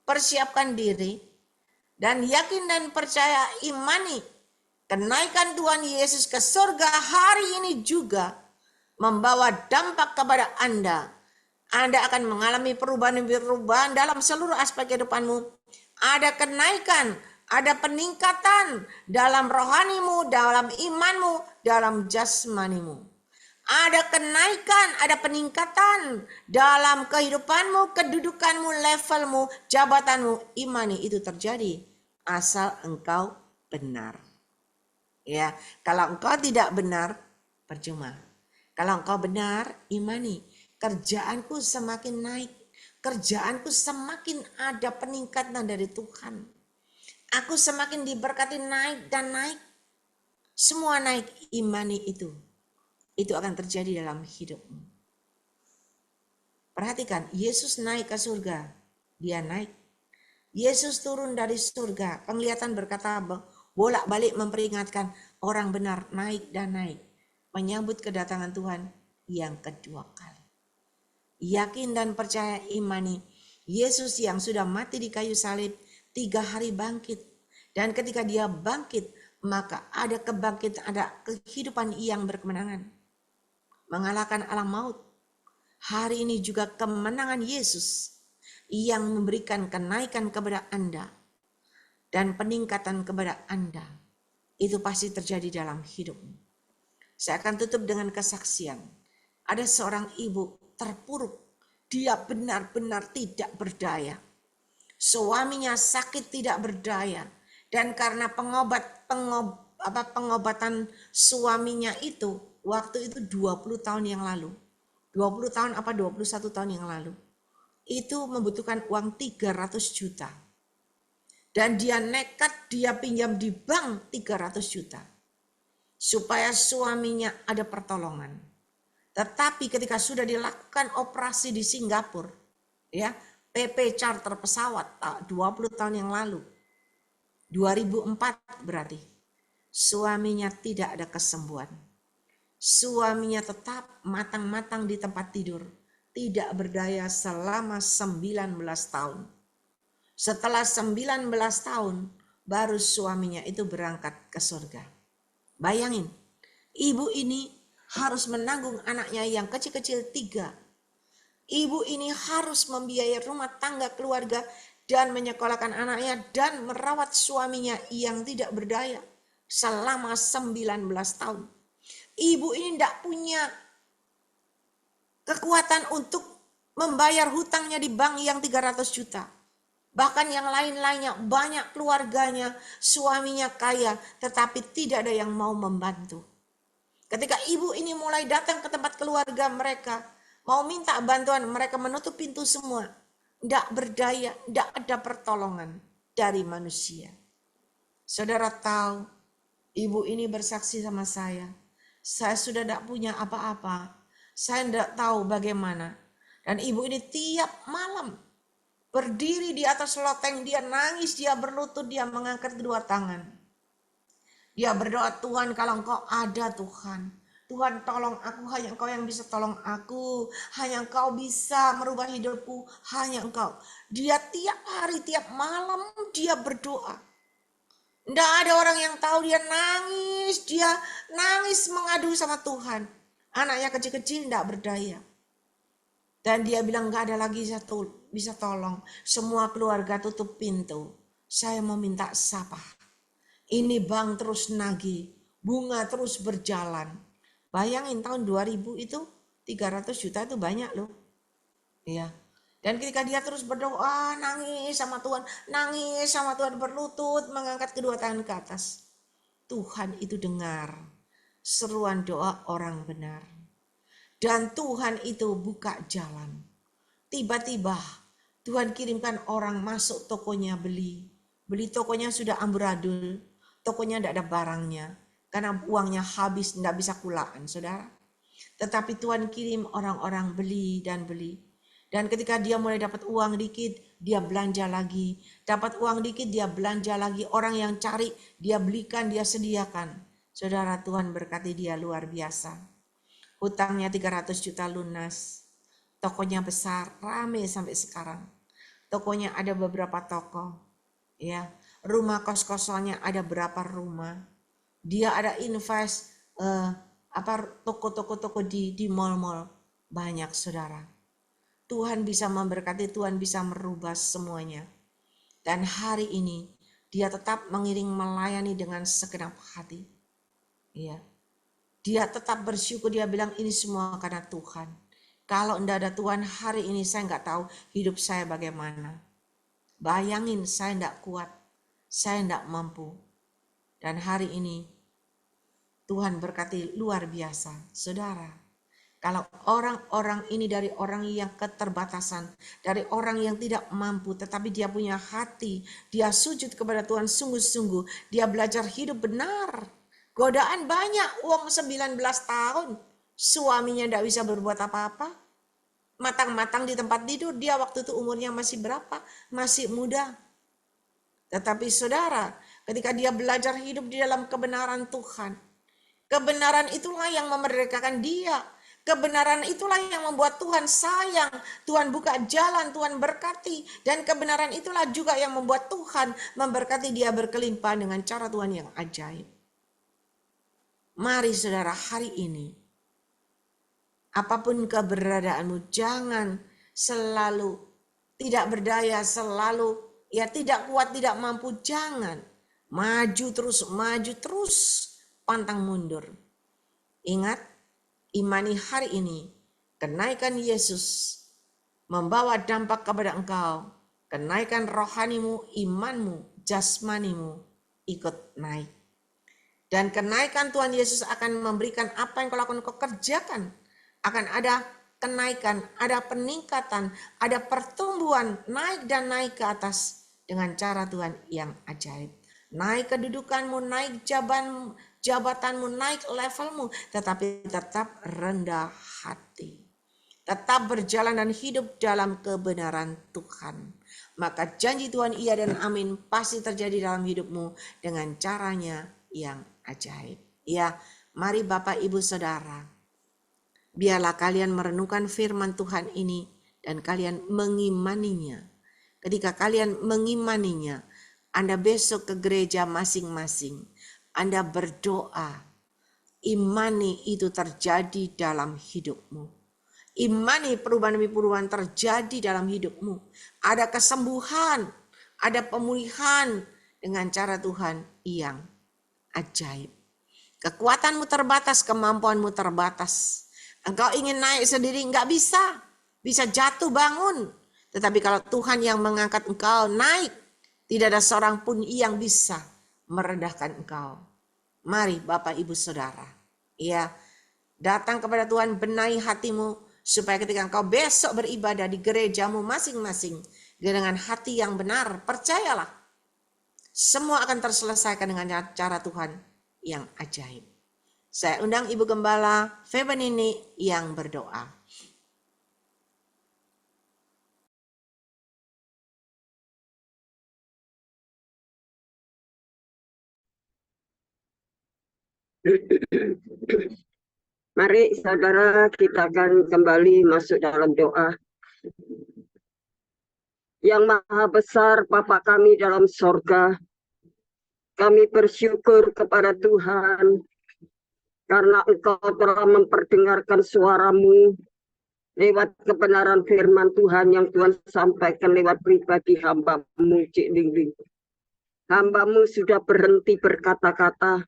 Persiapkan diri, dan yakin dan percaya, imani kenaikan Tuhan Yesus ke surga hari ini juga membawa dampak kepada Anda. Anda akan mengalami perubahan-perubahan dalam seluruh aspek kehidupanmu. Ada kenaikan, ada peningkatan dalam rohanimu, dalam imanmu, dalam jasmanimu. Ada kenaikan, ada peningkatan dalam kehidupanmu, kedudukanmu, levelmu, jabatanmu. Imani itu terjadi asal engkau benar. Ya, kalau engkau tidak benar, percuma. Kalau engkau benar, imani. Kerjaanku semakin naik. Kerjaanku semakin ada peningkatan dari Tuhan. Aku semakin diberkati naik dan naik. Semua naik, imani itu. Itu akan terjadi dalam hidupmu. Perhatikan, Yesus naik ke surga. Dia naik. Yesus turun dari surga. Penglihatan berkata bolak-balik memperingatkan orang benar naik dan naik. Menyambut kedatangan Tuhan yang kedua kali. Yakin dan percaya, imani Yesus yang sudah mati di kayu salib 3 hari bangkit. Dan ketika dia bangkit, maka ada kebangkitan, ada kehidupan yang berkemenangan. Mengalahkan alam maut. Hari ini juga kemenangan Yesus yang memberikan kenaikan kepada Anda dan peningkatan kepada Anda. Itu pasti terjadi dalam hidupmu. Saya akan tutup dengan kesaksian. Ada seorang ibu terpuruk. Dia benar-benar tidak berdaya. Suaminya sakit tidak berdaya. Dan karena pengobatan suaminya itu, waktu itu 20 tahun yang lalu. 20 tahun apa 21 tahun yang lalu. Itu membutuhkan uang 300 juta. Dan dia nekat, dia pinjam di bank 300 juta. Supaya suaminya ada pertolongan. Tetapi ketika sudah dilakukan operasi di Singapura, ya, PP charter pesawat 20 tahun yang lalu, 2004 berarti, suaminya tidak ada kesembuhan. Suaminya tetap matang-matang di tempat tidur, tidak berdaya selama 19 tahun. Setelah 19 tahun, baru suaminya itu berangkat ke surga. Bayangin, ibu ini harus menanggung anaknya yang kecil-kecil 3. Ibu ini harus membiayai rumah tangga keluarga dan menyekolahkan anaknya dan merawat suaminya yang tidak berdaya selama 19 tahun. Ibu ini tidak punya kekuatan untuk membayar hutangnya di bank yang 300 juta. Bahkan yang lain-lainnya, banyak keluarganya, suaminya kaya, tetapi tidak ada yang mau membantu. Ketika ibu ini mulai datang ke tempat keluarga mereka, mau minta bantuan, mereka menutup pintu semua. Tidak berdaya, tidak ada pertolongan dari manusia. Saudara tahu, ibu ini bersaksi sama saya sudah tidak punya apa-apa. Saya tidak tahu bagaimana. Dan ibu ini tiap malam berdiri di atas loteng, dia nangis, dia berlutut, dia mengangkat kedua tangan. Dia berdoa, Tuhan kalau engkau ada Tuhan. Tuhan tolong aku, hanya engkau yang bisa tolong aku. Hanya engkau bisa merubah hidupku, hanya engkau. Dia tiap hari, tiap malam dia berdoa. Tidak ada orang yang tahu, dia nangis mengadu sama Tuhan. Anaknya kecil-kecil tidak berdaya. Dan dia bilang gak ada lagi bisa tolong. Semua keluarga tutup pintu. Saya mau minta siapa? Ini bank terus nagih. Bunga terus berjalan. Bayangin tahun 2000 itu 300 juta itu banyak loh. Ya. Dan ketika dia terus berdoa, nangis sama Tuhan, berlutut, mengangkat kedua tangan ke atas, Tuhan itu dengar seruan doa orang benar. Dan Tuhan itu buka jalan. Tiba-tiba Tuhan kirimkan orang masuk tokonya beli. Beli tokonya sudah amburadul, tokonya tidak ada barangnya. Karena uangnya habis, tidak bisa kulaan, saudara. Tetapi Tuhan kirim orang-orang beli dan beli. Dan ketika dia mulai dapat uang dikit, dia belanja lagi. Dapat uang dikit, dia belanja lagi. Orang yang cari, dia belikan, dia sediakan. Saudara, Tuhan berkati dia luar biasa. Hutangnya 300 juta lunas. Tokonya besar, rame sampai sekarang. Tokonya ada beberapa toko. Ya, rumah kos-kosannya ada berapa rumah. Dia ada invest toko-toko di mall-mall. Banyak, saudara. Tuhan bisa memberkati, Tuhan bisa merubah semuanya. Dan hari ini dia tetap mengiring melayani dengan segenap hati. Ya. Dia tetap bersyukur, dia bilang ini semua karena Tuhan. Kalau tidak ada Tuhan, hari ini saya nggak tahu hidup saya bagaimana. Bayangin, saya tidak kuat, saya tidak mampu. Dan hari ini Tuhan berkati luar biasa, saudara. Kalau orang-orang ini dari orang yang keterbatasan, dari orang yang tidak mampu, tetapi dia punya hati, dia sujud kepada Tuhan sungguh-sungguh, dia belajar hidup benar. Godaan banyak, uang 19 tahun, suaminya tidak bisa berbuat apa-apa. Matang-matang di tempat tidur, dia waktu itu umurnya masih berapa? Masih muda. Tetapi saudara, ketika dia belajar hidup di dalam kebenaran Tuhan, kebenaran itulah yang memerdekakan dia. Kebenaran itulah yang membuat Tuhan sayang, Tuhan buka jalan, Tuhan berkati. Dan kebenaran itulah juga yang membuat Tuhan memberkati dia berkelimpah dengan cara Tuhan yang ajaib. Mari saudara, hari ini, apapun keberadaanmu, jangan selalu tidak berdaya, selalu ya tidak kuat, tidak mampu, jangan. Maju terus, pantang mundur. Ingat, imani hari ini, kenaikan Yesus membawa dampak kepada engkau. Kenaikan rohanimu, imanmu, jasmanimu ikut naik. Dan kenaikan Tuhan Yesus akan memberikan apa yang kau lakukan, kau kerjakan. Akan ada kenaikan, ada peningkatan, ada pertumbuhan, naik dan naik ke atas dengan cara Tuhan yang ajaib. Naik kedudukanmu, naik jabatanmu, naik levelmu, tetapi tetap rendah hati. Tetap berjalan dan hidup dalam kebenaran Tuhan. Maka janji Tuhan iya dan amin pasti terjadi dalam hidupmu dengan caranya yang ajaib. Ya, mari Bapak Ibu Saudara, biarlah kalian merenungkan firman Tuhan ini dan kalian mengimaninya. Ketika kalian mengimaninya, Anda besok ke gereja masing-masing, Anda berdoa, imani itu terjadi dalam hidupmu. Imani perubahan demi perubahan terjadi dalam hidupmu. Ada kesembuhan, ada pemulihan dengan cara Tuhan yang ajaib. Kekuatanmu terbatas, kemampuanmu terbatas. Engkau ingin naik sendiri, enggak bisa. Bisa jatuh bangun. Tetapi kalau Tuhan yang mengangkat engkau naik, tidak ada seorang pun yang bisa merendahkan engkau. Mari Bapak Ibu Saudara, ya, datang kepada Tuhan, benahi hatimu, supaya ketika engkau besok beribadah di gerejamu masing-masing, dengan hati yang benar, percayalah, semua akan terselesaikan dengan cara Tuhan yang ajaib. Saya undang Ibu Gembala Febenini yang berdoa. Mari saudara, kita akan kembali masuk dalam doa. Yang Maha Besar Bapa kami dalam sorga, kami bersyukur kepada Tuhan karena Engkau telah memperdengarkan suara-Mu lewat kebenaran firman Tuhan yang Tuhan sampaikan lewat pribadi hamba-Mu, Cik Lingling. Hamba-Mu sudah berhenti berkata-kata,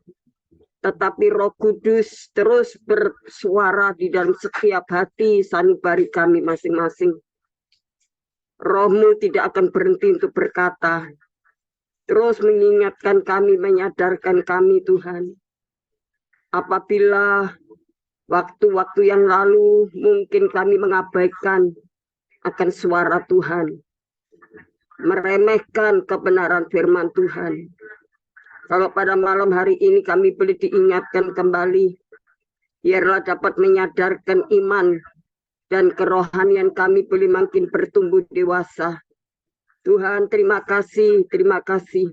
tetapi Roh Kudus terus bersuara di dalam setiap hati sanubari kami masing-masing. Roh-Mu tidak akan berhenti untuk berkata, terus mengingatkan kami, menyadarkan kami Tuhan. Apabila waktu-waktu yang lalu mungkin kami mengabaikan akan suara Tuhan, meremehkan kebenaran firman Tuhan. Kalau pada malam hari ini kami boleh diingatkan kembali, biarlah dapat menyadarkan iman dan kerohanian kami boleh makin bertumbuh dewasa. Tuhan, terima kasih, terima kasih.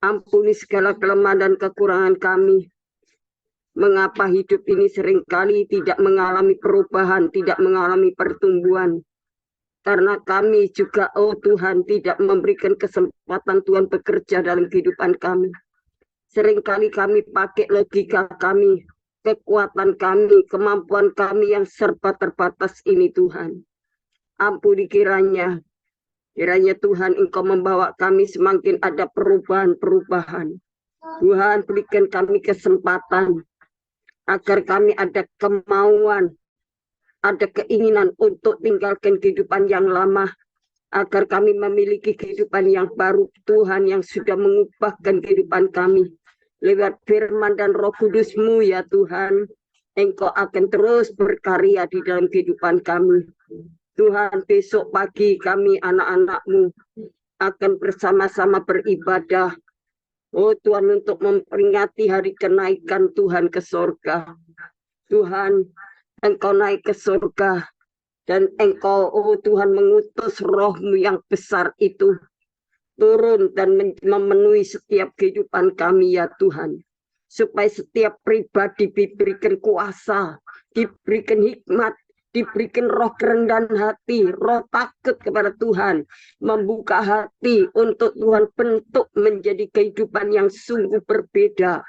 Ampuni segala kelemahan dan kekurangan kami. Mengapa hidup ini seringkali tidak mengalami perubahan, tidak mengalami pertumbuhan? Karena kami juga, oh Tuhan, tidak memberikan kesempatan Tuhan bekerja dalam kehidupan kami. Seringkali kami pakai logika kami, kekuatan kami, kemampuan kami yang serba terbatas ini Tuhan. Ampuni kiranya Tuhan Engkau membawa kami semakin ada perubahan-perubahan. Tuhan berikan kami kesempatan agar kami ada kemauan, ada keinginan untuk tinggalkan kehidupan yang lama, agar kami memiliki kehidupan yang baru Tuhan yang sudah mengubahkan kehidupan kami. Lewat firman dan Roh Kudus-Mu ya Tuhan, Engkau akan terus berkarya di dalam kehidupan kami. Tuhan, besok pagi kami anak-anak-Mu akan bersama-sama beribadah. Oh Tuhan, untuk memperingati hari kenaikan Tuhan ke surga. Tuhan, Engkau naik ke surga. Dan Engkau, oh Tuhan, mengutus Roh-Mu yang besar itu turun dan memenuhi setiap kehidupan kami ya Tuhan. Supaya setiap pribadi diberikan kuasa, diberikan hikmat, diberikan roh kerendahan hati, roh takut kepada Tuhan, membuka hati untuk Tuhan bentuk menjadi kehidupan yang sungguh berbeda,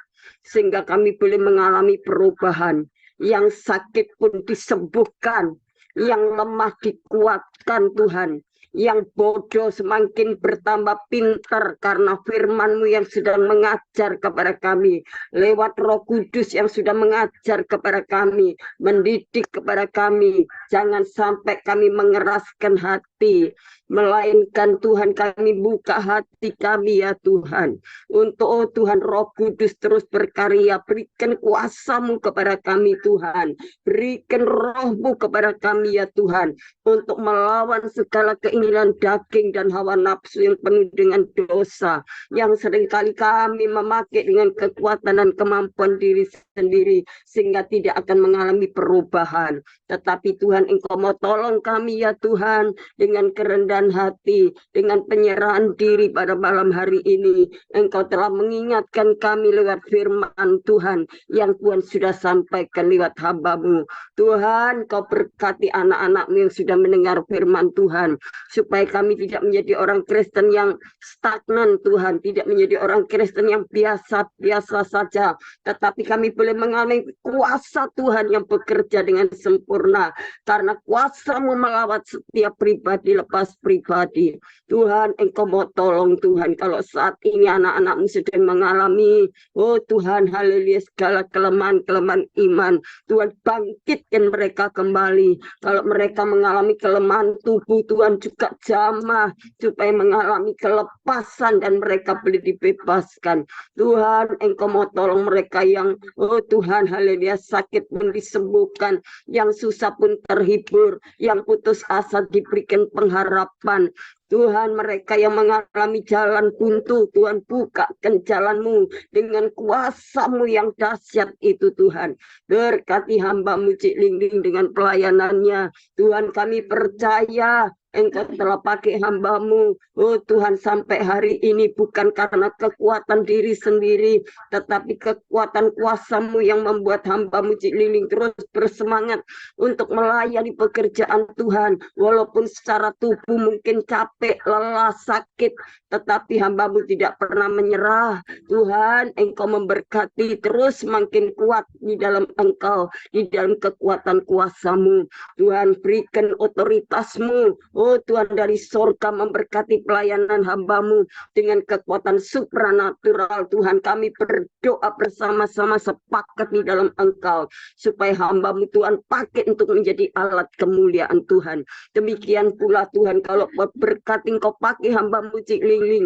sehingga kami boleh mengalami perubahan, yang sakit pun disembuhkan, yang lemah dikuatkan Tuhan, yang bodoh semakin bertambah pintar karena firman-Mu yang sedang mengajar kepada kami, lewat Roh Kudus yang sudah mengajar kepada kami, mendidik kepada kami. Jangan sampai kami mengeraskan hati, melainkan Tuhan kami buka hati kami ya Tuhan, untuk oh Tuhan Roh Kudus terus berkarya. Berikan kuasa-Mu kepada kami Tuhan, berikan Roh-Mu kepada kami ya Tuhan, untuk melawan segala keinginan daging dan hawa nafsu yang penuh dengan dosa, yang seringkali kami memakai dengan kekuatan dan kemampuan diri sendiri, sehingga tidak akan mengalami perubahan. Tetapi Tuhan, Engkau mau tolong kami ya Tuhan, dengan kerendahan hati, dengan penyerahan diri pada malam hari ini. Engkau telah mengingatkan kami lewat firman Tuhan, yang Tuhan sudah sampaikan lewat hamba-Mu. Tuhan, Kau berkati anak-anak-Mu yang sudah mendengar firman Tuhan, supaya kami tidak menjadi orang Kristen yang stagnan Tuhan, tidak menjadi orang Kristen yang biasa-biasa saja, tetapi kami boleh mengalami kuasa Tuhan yang bekerja dengan sempurna, karena kuasa-Mu melawat setiap pribadi lepas pribadi. Tuhan, Engkau mau tolong Tuhan, kalau saat ini anak-anak-Mu sedang mengalami, oh Tuhan, haleluya, segala kelemahan-kelemahan iman, Tuhan bangkitkan mereka kembali. Kalau mereka mengalami kelemahan tubuh, Tuhan juga jamah supaya mengalami kelepasan dan mereka boleh dibebaskan. Tuhan, Engkau mau tolong mereka yang, oh Tuhan, haleluya, sakit pun disembuhkan, yang susah pun terhibur, yang putus asa diberikan pengharapan. Tuhan, mereka yang mengalami jalan buntu, Tuhan bukakan jalan-Mu dengan kuasa-Mu yang dahsyat itu Tuhan. Berkati hamba-Mu Cik Lingling dengan pelayanannya. Tuhan, kami percaya Engkau telah pakai hamba-Mu, oh Tuhan, sampai hari ini bukan karena kekuatan diri sendiri, tetapi kekuatan kuasa-Mu yang membuat hamba-Mu Cik Lingling terus bersemangat untuk melayani pekerjaan Tuhan, walaupun secara tubuh mungkin capek, lelah, sakit, tetapi hamba-Mu tidak pernah menyerah. Tuhan, Engkau memberkati terus makin kuat di dalam Engkau, di dalam kekuatan kuasa-Mu. Tuhan, berikan otoritas-Mu, Oh Tuhan, dari sorga memberkati pelayanan hamba-Mu dengan kekuatan supranatural. Tuhan, kami berdoa bersama-sama sepakat di dalam Engkau, supaya hamba-Mu Tuhan pakai untuk menjadi alat kemuliaan Tuhan. Demikian pula Tuhan, kalau berkati Engkau pakai hamba-Mu Cik Ling,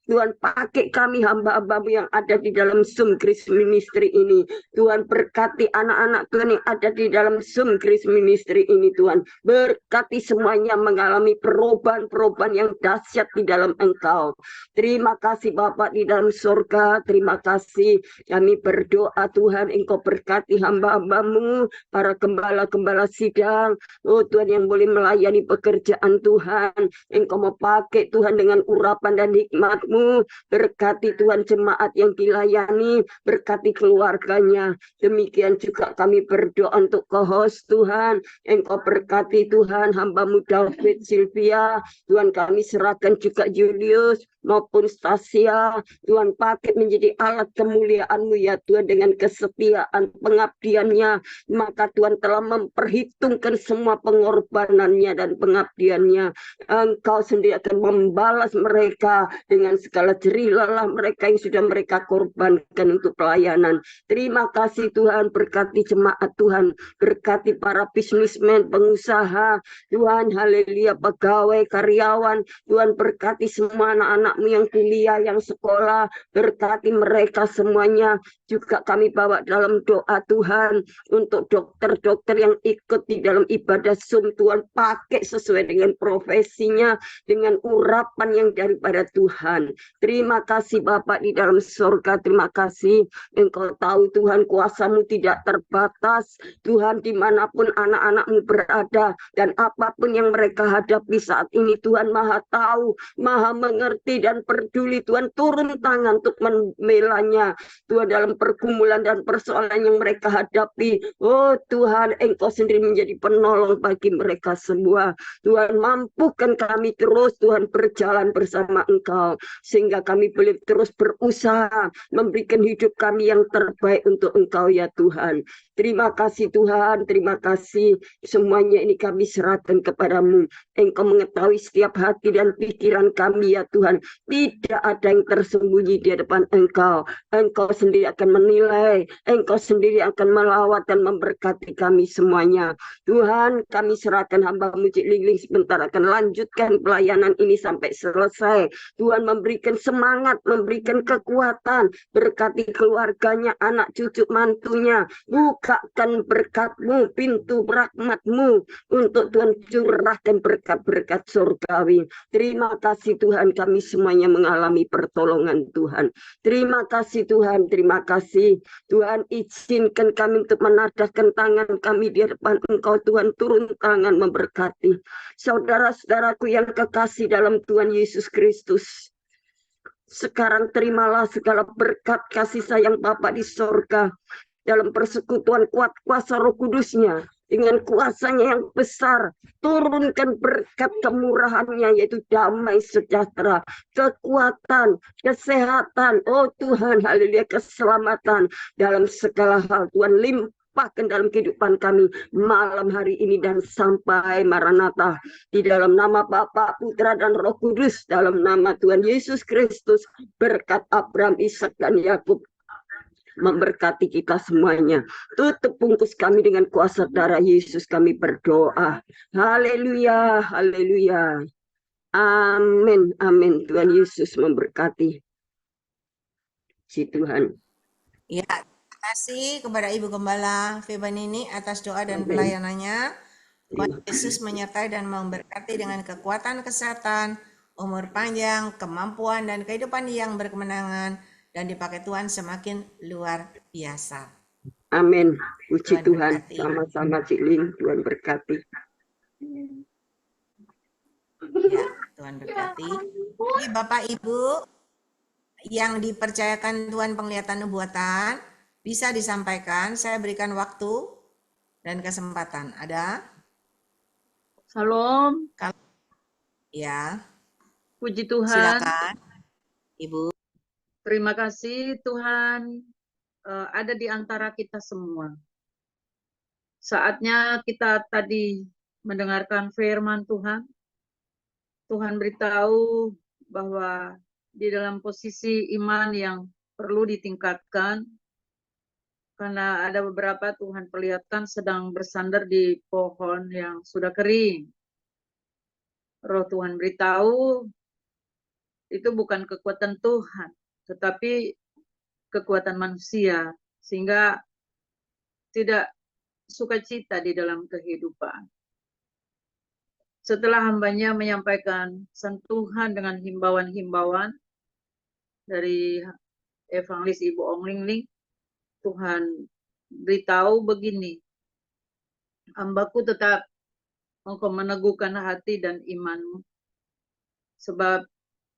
Tuhan pakai kami hamba-hamba-Mu yang ada di dalam Zoom Grace Ministry ini. Tuhan berkati anak-anak Tuhan yang ada di dalam Zoom Grace Ministry ini Tuhan. Berkati semuanya mengalami perubahan-perubahan yang dahsyat di dalam Engkau. Terima kasih Bapak di dalam surga. Terima kasih. Kami berdoa Tuhan, Engkau berkati hamba-hamba-Mu, para gembala-gembala sidang. Oh Tuhan, yang boleh melayani pekerjaan Tuhan. Engkau mau pakai Tuhan dengan urapan dan hikmat-Mu. Berkati Tuhan jemaat yang dilayani. Berkati keluarganya. Demikian juga kami berdoa untuk co-host Tuhan. Engkau berkati Tuhan hamba-Mu David, Sylvia. Tuhan, kami serahkan juga Julius maupun Stasia. Tuhan, pakai menjadi alat kemuliaan-Mu ya Tuhan, dengan kesetiaan pengabdiannya. Maka Tuhan telah memperhitungkan semua pengorbanannya dan pengabdiannya. Engkau sendiri akan membalas mereka dengan segala jerih lelah mereka yang sudah mereka korbankan untuk pelayanan. Terima kasih Tuhan, berkati jemaat Tuhan, berkati para bisnismen, pengusaha, Tuhan, haleluya, pegawai, karyawan, Tuhan berkati semua anak-anak-Mu yang kuliah, yang sekolah, berkati mereka semuanya. Juga kami bawa dalam doa Tuhan, untuk dokter-dokter yang ikut di dalam ibadah Zoom, Tuhan pakai sesuai dengan profesinya, dengan urapan yang daripada Tuhan. Terima kasih Bapak di dalam surga, terima kasih. Engkau tahu Tuhan, kuasa-Mu tidak terbatas. Tuhan, dimanapun anak-anak-Mu berada dan apapun yang mereka hadapi saat ini, Tuhan Maha tahu, Maha mengerti dan peduli. Tuhan, turun tangan untuk membelanya Tuhan dalam pergumulan dan persoalan yang mereka hadapi. Oh Tuhan, Engkau sendiri menjadi penolong bagi mereka semua. Tuhan, mampukan kami terus Tuhan berjalan bersama Engkau, sehingga kami boleh terus berusaha memberikan hidup kami yang terbaik untuk Engkau ya Tuhan. Terima kasih Tuhan, terima kasih. Semuanya ini kami serahkan kepadamu. Engkau mengetahui setiap hati dan pikiran kami ya Tuhan. Tidak ada yang tersembunyi di hadapan Engkau. Engkau sendiri akan menilai. Engkau sendiri akan melawat dan memberkati kami semuanya. Tuhan, kami serahkan hamba-Mu Cik Ling sebentar akan lanjutkan pelayanan ini sampai selesai. Tuhan, memberikan semangat, memberikan kekuatan, berkati keluarganya, anak cucu mantunya. Bukakan berkat-Mu, pintu rahmat-Mu untuk Tuhan curahkan berkat-berkat surgawi. Terima kasih Tuhan, kami semuanya mengalami pertolongan Tuhan. Terima kasih Tuhan, terima kasih. Tuhan, izinkan kami untuk menadahkan tangan kami di depan Engkau Tuhan, turun tangan memberkati saudara-saudaraku yang kekasih dalam Tuhan Yesus Kristus. Sekarang terimalah segala berkat kasih sayang Bapa di sorga dalam persekutuan kuat kuasa Roh Kudus-Nya, dengan kuasanya yang besar. Turunkan berkat kemurahan-Nya, yaitu damai sejahtera, kekuatan, kesehatan, oh Tuhan, haleluya, keselamatan dalam segala hal. Tuhan, limpahkan dalam kehidupan kami malam hari ini dan sampai Maranatha. Di dalam nama Bapa, Putra, dan Roh Kudus, dalam nama Tuhan Yesus Kristus, berkat Abraham, Ishak, dan Yakub memberkati kita semuanya. Tutup bungkus kami dengan kuasa darah Yesus, kami berdoa. Haleluya, haleluya. Amin, amin. Tuhan Yesus memberkati. Si Tuhan. Ya, terima kasih kepada Ibu Gembala Febanini atas doa dan pelayanannya. Tuhan Yesus menyertai dan memberkati dengan kekuatan kesehatan, umur panjang, kemampuan, dan kehidupan yang berkemenangan, dan dipakai Tuhan semakin luar biasa. Amin. Puji Tuhan Tuhan. Sama-sama Cik Ling. Tuhan berkati. Ya, Tuhan berkati. Jadi Bapak Ibu yang dipercayakan Tuhan penglihatan nubuatan, bisa disampaikan. Saya berikan waktu dan kesempatan. Ada? Salam. Ya. Puji Tuhan. Silakan, Ibu. Terima kasih Tuhan ada di antara kita semua. Saatnya kita tadi mendengarkan firman Tuhan. Tuhan beritahu bahwa di dalam posisi iman yang perlu ditingkatkan, karena ada beberapa Tuhan perlihatkan sedang bersandar di pohon yang sudah kering. Roh Tuhan beritahu itu bukan kekuatan Tuhan, tetapi kekuatan manusia, sehingga tidak sukacita di dalam kehidupan. Setelah hambanya menyampaikan sentuhan dengan himbauan-himbauan dari evangelis Ibu Ong Ling Ling, Tuhan beritahu begini, hambaku tetap engkau meneguhkan hati dan imanmu, sebab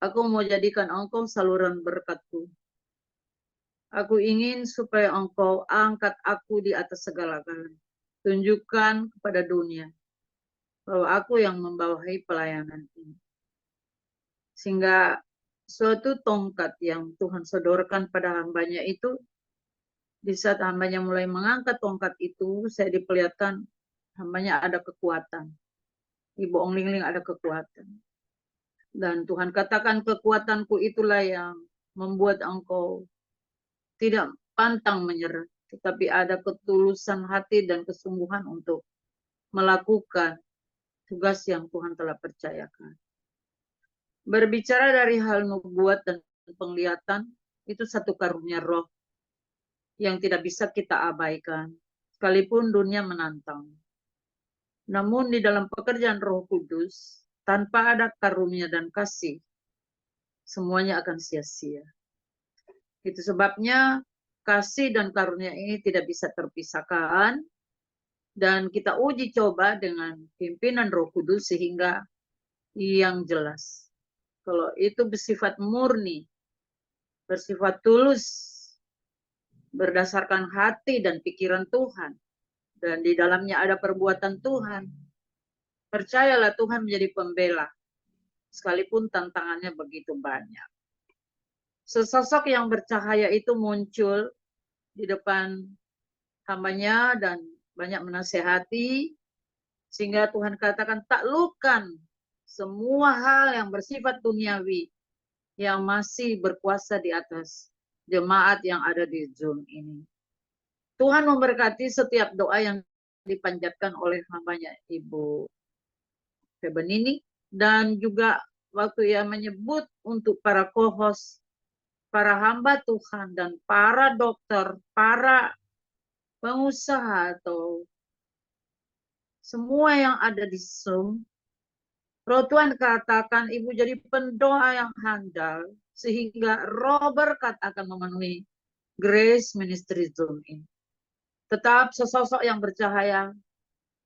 aku mau jadikan engkau saluran berkatku. Aku ingin supaya engkau angkat aku di atas segala-galanya. Tunjukkan kepada dunia bahwa aku yang membawahi pelayanan ini. Sehingga suatu tongkat yang Tuhan sodorkan pada hambanya itu, di saat hambanya mulai mengangkat tongkat itu, saya diperlihatkan hambanya ada kekuatan. Ibu Ong Ling Ling ada kekuatan. Dan Tuhan katakan kekuatanku itulah yang membuat engkau tidak pantang menyerah, tetapi ada ketulusan hati dan kesungguhan untuk melakukan tugas yang Tuhan telah percayakan. Berbicara dari hal nubuat dan penglihatan, itu satu karunia roh yang tidak bisa kita abaikan, sekalipun dunia menantang. Namun di dalam pekerjaan Roh Kudus, tanpa ada karunia dan kasih, semuanya akan sia-sia. Itu sebabnya kasih dan karunia ini tidak bisa terpisahkan, dan kita uji coba dengan pimpinan Roh Kudus sehingga yang jelas. Kalau itu bersifat murni, bersifat tulus, berdasarkan hati dan pikiran Tuhan, dan di dalamnya ada perbuatan Tuhan, percayalah Tuhan menjadi pembela, sekalipun tantangannya begitu banyak. Sesosok yang bercahaya itu muncul di depan hambanya dan banyak menasehati, sehingga Tuhan katakan taklukkan semua hal yang bersifat duniawi yang masih berkuasa di atas jemaat yang ada di Zoom ini. Tuhan memberkati setiap doa yang dipanjatkan oleh hambanya Ibu Febenini, dan juga waktu ia menyebut untuk para co-host, para hamba Tuhan, dan para dokter, para pengusaha, atau semua yang ada di Zoom, Roh Tuhan katakan ibu jadi pendoa yang handal, sehingga roh berkat akan memenuhi Grace Ministry Zoom ini. Tetap sesosok yang bercahaya,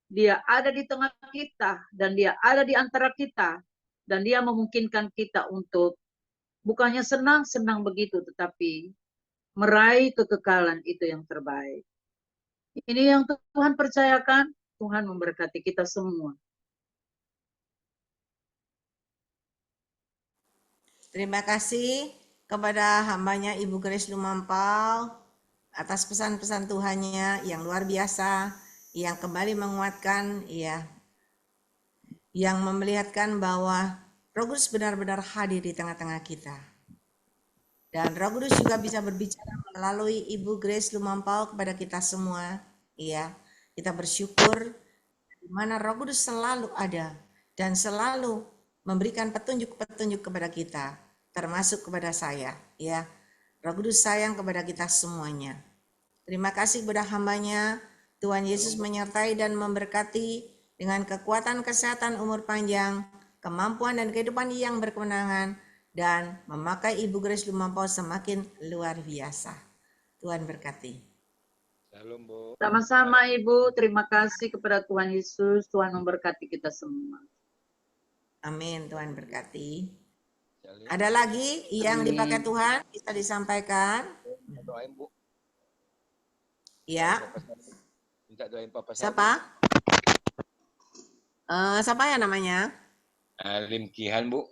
dia ada di tengah kita, dan dia ada di antara kita, dan dia memungkinkan kita untuk bukannya senang-senang begitu, tetapi meraih kekekalan itu yang terbaik. Ini yang Tuhan percayakan, Tuhan memberkati kita semua. Terima kasih kepada hambanya Ibu Grace Lumampau atas pesan-pesan Tuhannya yang luar biasa, yang kembali menguatkan, yang memperlihatkan bahwa Roh Kudus benar-benar hadir di tengah-tengah kita. Dan Roh Kudus juga bisa berbicara melalui Ibu Grace Lumampau kepada kita semua. Kita bersyukur di mana Roh Kudus selalu ada dan selalu memberikan petunjuk-petunjuk kepada kita, termasuk kepada saya. Roh Kudus sayang kepada kita semuanya. Terima kasih kepada hambanya. Tuhan Yesus menyertai dan memberkati dengan kekuatan, kesehatan, umur panjang, kemampuan dan kehidupan yang berkemenangan, dan memakai Ibu Grace Lumampau semakin luar biasa. Tuhan berkati. Shalom, Bu. Sama-sama Ibu, terima kasih kepada Tuhan Yesus. Tuhan memberkati kita semua. Amin, Tuhan berkati. Shalom. Ada lagi yang Amin. dipakai Tuhan bisa disampaikan? Doain, Bu. Ya. Minta doain Papa saya. Siapa? Siapa ya namanya? Lim Kihan, Bu.